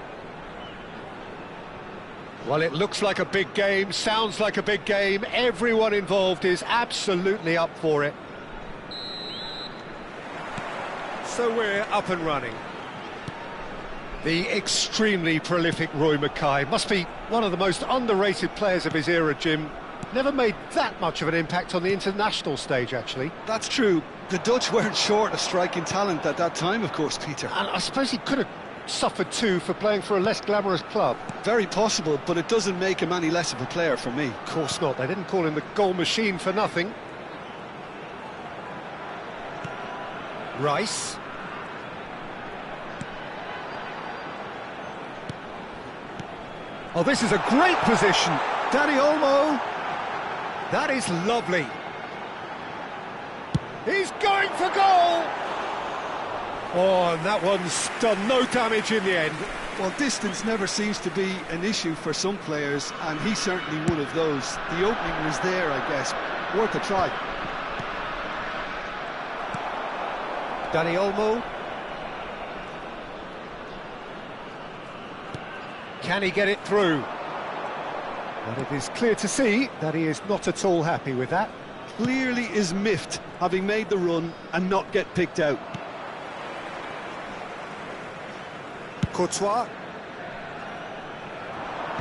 Well, it looks like a big game, sounds like a big game. Everyone involved is absolutely up for it. So we're up and running. The extremely prolific Roy Mackay must be one of the most underrated players of his era, Jim. Never made that much of an impact on the international stage, actually. That's true. The Dutch weren't short of striking talent at that time, of course, Peter. And I suppose he could have suffered too for playing for a less glamorous club. Very possible, but it doesn't make him any less of a player for me. Of course not, they didn't call him the goal machine for nothing. Rice. Oh, this is a great position. Danny Olmo. That is lovely. He's going for goal. Oh, and that one's done no damage in the end. Well, distance never seems to be an issue for some players, and he's certainly one of those. The opening was there, I guess. Worth a try. Danny Olmo. Can he get it through? But it is clear to see that he is not at all happy with that. Clearly is miffed, having made the run and not get picked out. Courtois.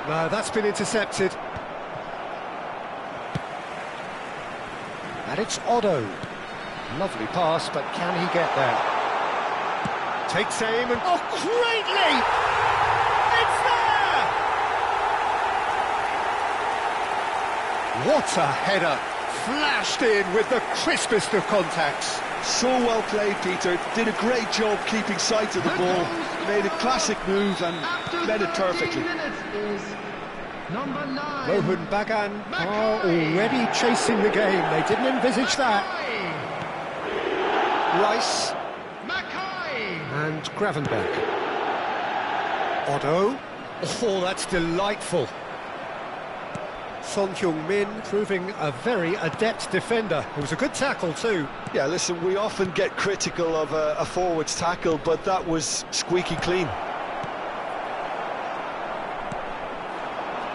No, that's been intercepted. And it's Otto. Lovely pass, but can he get there? Takes aim and... Oh, great leap! It's there! What a header! Flashed in with the crispest of contacts. So well played, Peter. Did a great job keeping sight of the ball. Made a classic move and led it perfectly. Number 9. Rohan Bagan are already chasing the game. They didn't envisage that. Rice. Mackay. And Gravenberg. Otto. Oh, that's delightful. Son Heung-min proving a very adept defender. It was a good tackle too. Yeah, listen, we often get critical of a forward's tackle, but that was squeaky clean.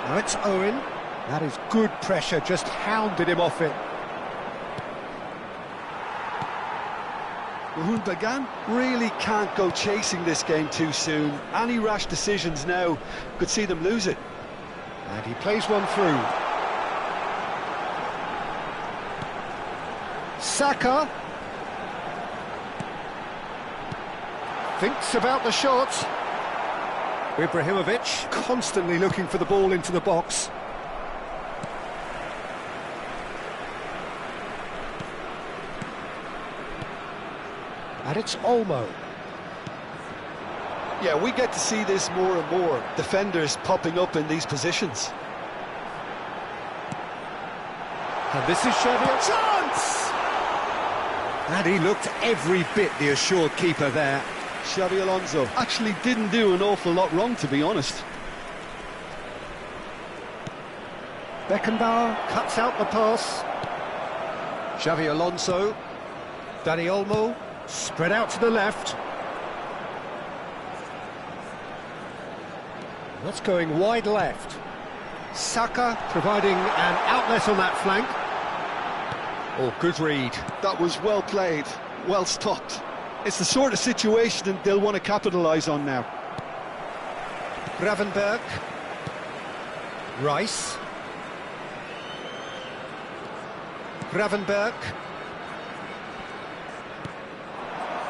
Now it's Owen. That is good pressure, just hounded him off it. Rohan Bagan really can't go chasing this game too soon. Any rash decisions now could see them lose it. And he plays one through. Saka. Thinks about the shot. Ibrahimovic constantly looking for the ball into the box. And it's Olmo. Yeah, we get to see this more and more. Defenders popping up in these positions. And this is Xavi. Chance! And he looked every bit the assured keeper there. Xavi Alonso actually didn't do an awful lot wrong, to be honest. Beckenbauer cuts out the pass. Xavi Alonso. Danny Olmo. Spread out to the left. That's going wide left. Saka providing an outlet on that flank. Oh, good read. That was well played, well stopped. It's the sort of situation they'll want to capitalise on now. Gravenberg. Rice. Gravenberg.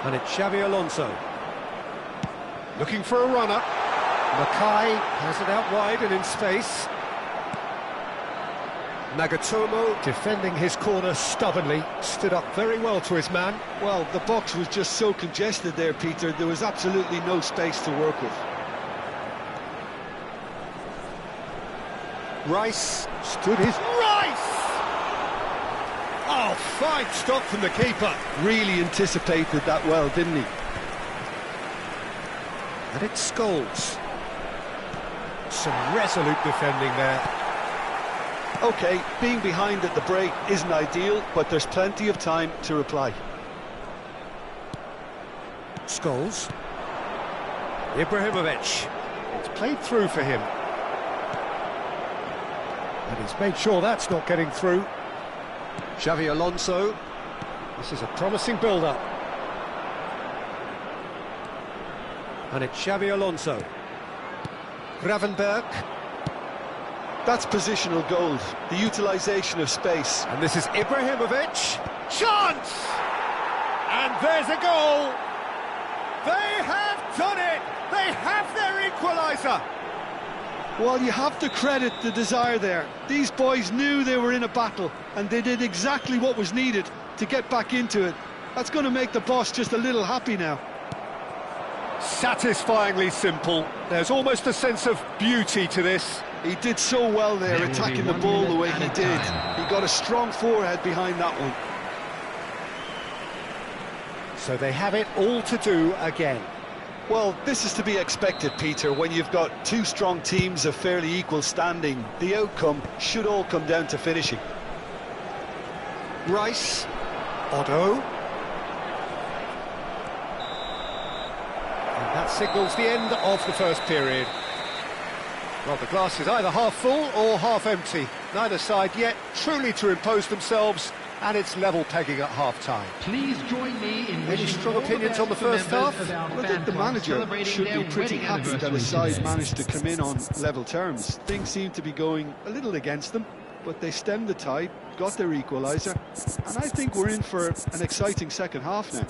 And it's Xavi Alonso. Looking for a runner. Mackay has it out wide and in space. Nagatomo defending his corner stubbornly, stood up very well to his man. Well, the box was just so congested there, Peter. There was absolutely no space to work with. Rice stood his... Rice! Oh, fine stop from the keeper. Really anticipated that well, didn't he? And it's Scholes. Some resolute defending there. OK, being behind at the break isn't ideal, but there's plenty of time to reply. Scholes. Ibrahimovic. It's played through for him. And he's made sure that's not getting through. Xavi Alonso. This is a promising build-up. And it's Xavi Alonso. Gravenberg. That's positional gold, the utilisation of space. And this is Ibrahimovic. Chance! And there's a goal! They have done it! They have their equaliser! Well, you have to credit the desire there. These boys knew they were in a battle, and they did exactly what was needed to get back into it. That's going to make the boss just a little happy now. Satisfyingly simple. There's almost a sense of beauty to this. He did so well there, attacking the ball the way he did. He got a strong forehead behind that one. So they have it all to do again. Well, this is to be expected, Peter, when you've got two strong teams of fairly equal standing. The outcome should all come down to finishing. Rice. Otto. And that signals the end of the first period. Well, the glass is either half full or half empty. Neither side yet truly to impose themselves, and it's level pegging at half-time. Please join me in Any strong opinions on the first half? Well, I think the manager should be pretty happy that his side managed to come in on level terms. Things seem to be going a little against them, but they stemmed the tide, got their equaliser, and I think we're in for an exciting second half now.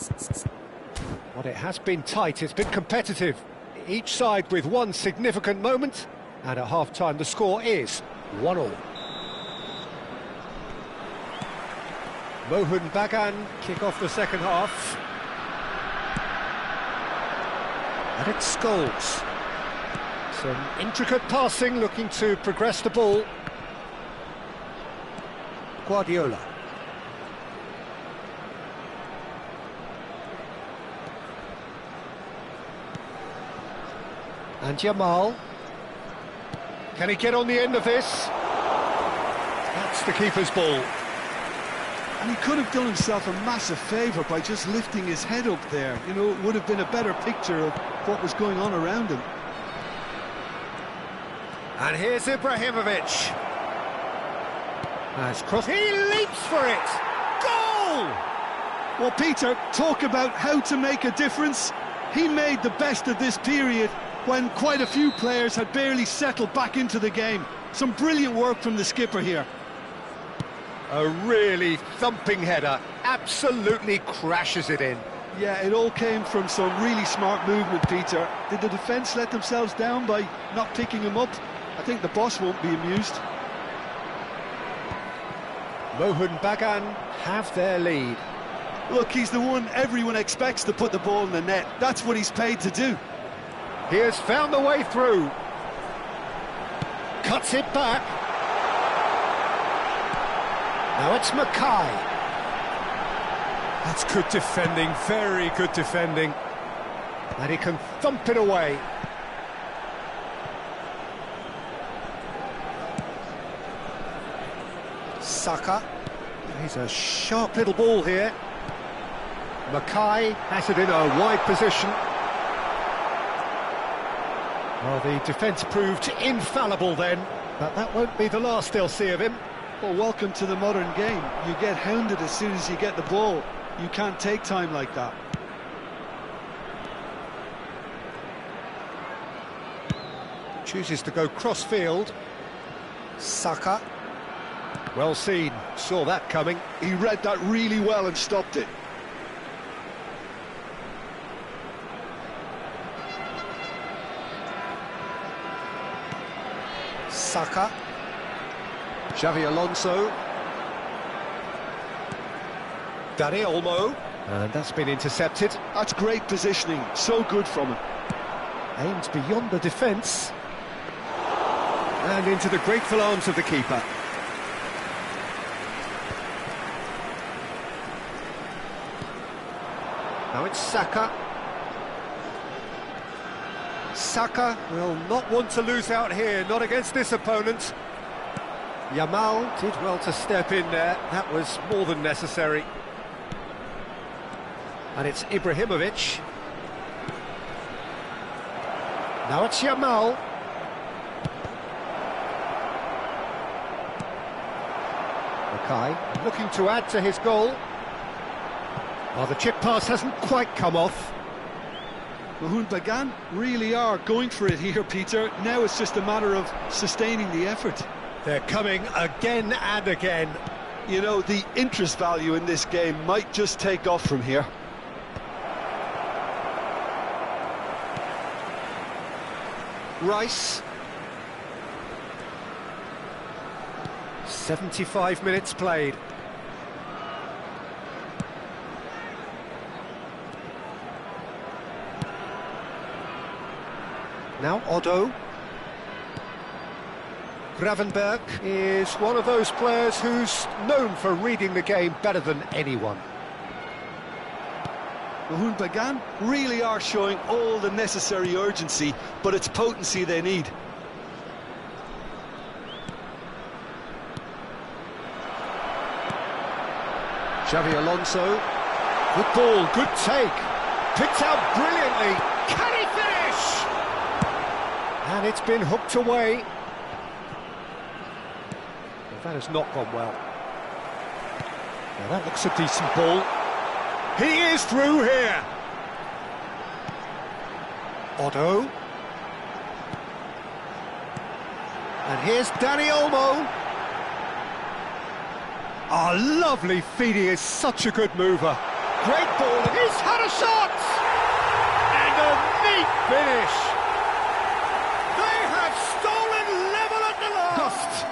Well, it has been tight, it's been competitive. Each side with one significant moment, and at half-time the score is 1-1. Mohun Bagan kick off the second half. And it's Scholes. Some intricate passing, looking to progress the ball. Guardiola. And Jamal. Can he get on the end of this? That's the keeper's ball. And he could have done himself a massive favour by just lifting his head up there. You know, it would have been a better picture of what was going on around him. And here's Ibrahimovic. Nice cross. He leaps for it! Goal! Well, Peter, talk about how to make a difference. He made the best of this period when quite a few players had barely settled back into the game. Some brilliant work from the skipper here. A really thumping header, absolutely crashes it in. Yeah, it all came from some really smart movement, Peter. Did the defence let themselves down by not picking him up? I think the boss won't be amused. Mohun Bagan have their lead. Look, he's the one everyone expects to put the ball in the net. That's what he's paid to do. He has found the way through. Cuts it back. Now it's Mackay. That's good defending, very good defending. And he can thump it away. Saka. He's a sharp little ball here. Mackay has it in a wide position. Well, the defence proved infallible then, but that won't be the last they'll see of him. Well, welcome to the modern game. You get hounded as soon as you get the ball. You can't take time like that. Chooses to go cross-field. Saka. Well seen, saw that coming. He read that really well and stopped it. Saka. Xavi Alonso. Dani Olmo. And that's been intercepted. That's great positioning, so good from him. Aimed beyond the defence. And into the grateful arms of the keeper. Now it's Saka. Saka will not want to lose out here, not against this opponent. Yamal did well to step in there, that was more than necessary. And it's Ibrahimovic. Now it's Yamal. Mackay looking to add to his goal. Oh, the chip pass hasn't quite come off. Bagan really are going for it here, Peter. Now it's just a matter of sustaining the effort. They're coming again and again. You know, the interest value in this game might just take off from here. Rice. 75 minutes played. Now Otto. Gravenberg is one of those players who's known for reading the game better than anyone. Bagan really are showing all the necessary urgency, but it's potency they need. Xavi Alonso. Good ball, good take. Picked out brilliantly. Can he finish? And it's been hooked away. Well, that has not gone well. Now that looks a decent ball. He is through here. Otto. And here's Dani Olmo. Oh, lovely feed. He is such a good mover. Great ball, and he's had a shot! And a neat finish. They have stolen level at the last.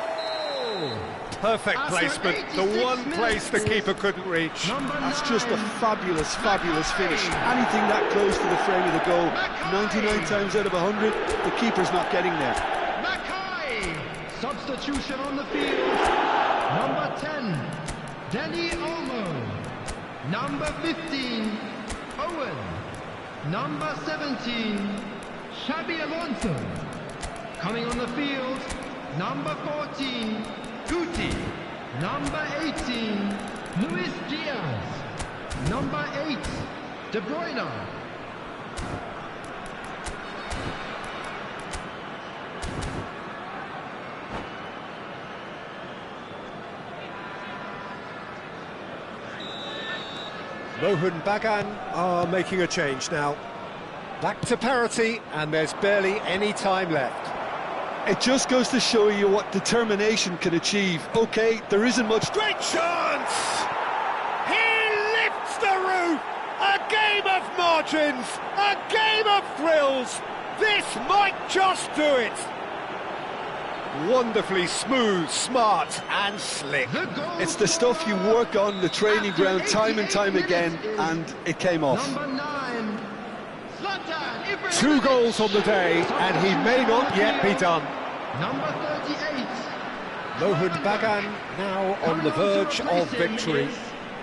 Perfect placement, the one place the keeper couldn't reach. That's just a fabulous, fabulous finish. Anything that close to the frame of the goal, 99 times out of 100, the keeper's not getting there. Mackay! Substitution on the field. Number 10, Dani Olmo. Number 15, Owen. Number 17, Xabi Alonso. Coming on the field, number 14, Guti. Number 18, Luis Diaz. Number 8, De Bruyne. Mohun Bagan are making a change now. Back to parity, and there's barely any time left. It just goes to show you what determination can achieve. OK, there isn't much... Great chance! He lifts the roof! A game of margins! A game of thrills! This might just do it! Wonderfully smooth, smart and slick. It's the stuff you work on the training ground time and time again, and it came off. Number 9, Zlatan. 2 goals on the day, and he may not yet be done. Number 38. Mohun Bagan now on the verge of victory,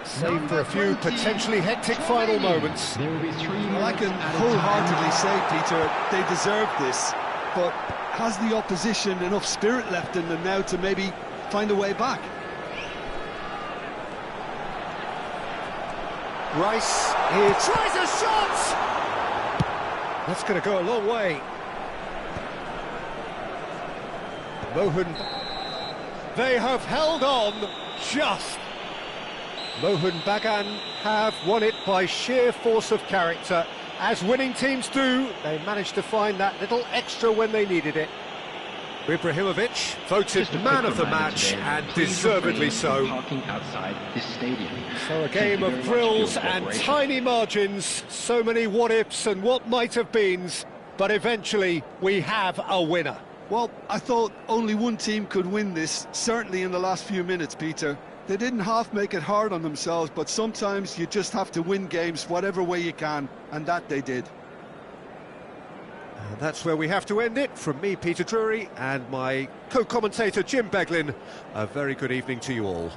save for a few potentially hectic final moments. There will be 3 Well, I can minutes wholeheartedly say, Peter, they deserve this, but has the opposition enough spirit left in them now to maybe find a way back? Rice, he tries a shot! That's going to go a long way. Mohun, they have held on just. Mohun Bagan have won it by sheer force of character. As winning teams do, they managed to find that little extra when they needed it. Ibrahimovic voted man of the match, and deservedly so. Parking outside this stadium. So a game of thrills and tiny margins, so many what-ifs and what-might-have-beens, but eventually we have a winner. Well, I thought only one team could win this, certainly in the last few minutes, Peter. They didn't half make it hard on themselves, but sometimes you just have to win games whatever way you can, and that they did. And that's where we have to end it. From me, Peter Drury, and my co-commentator, Jim Beglin, a very good evening to you all.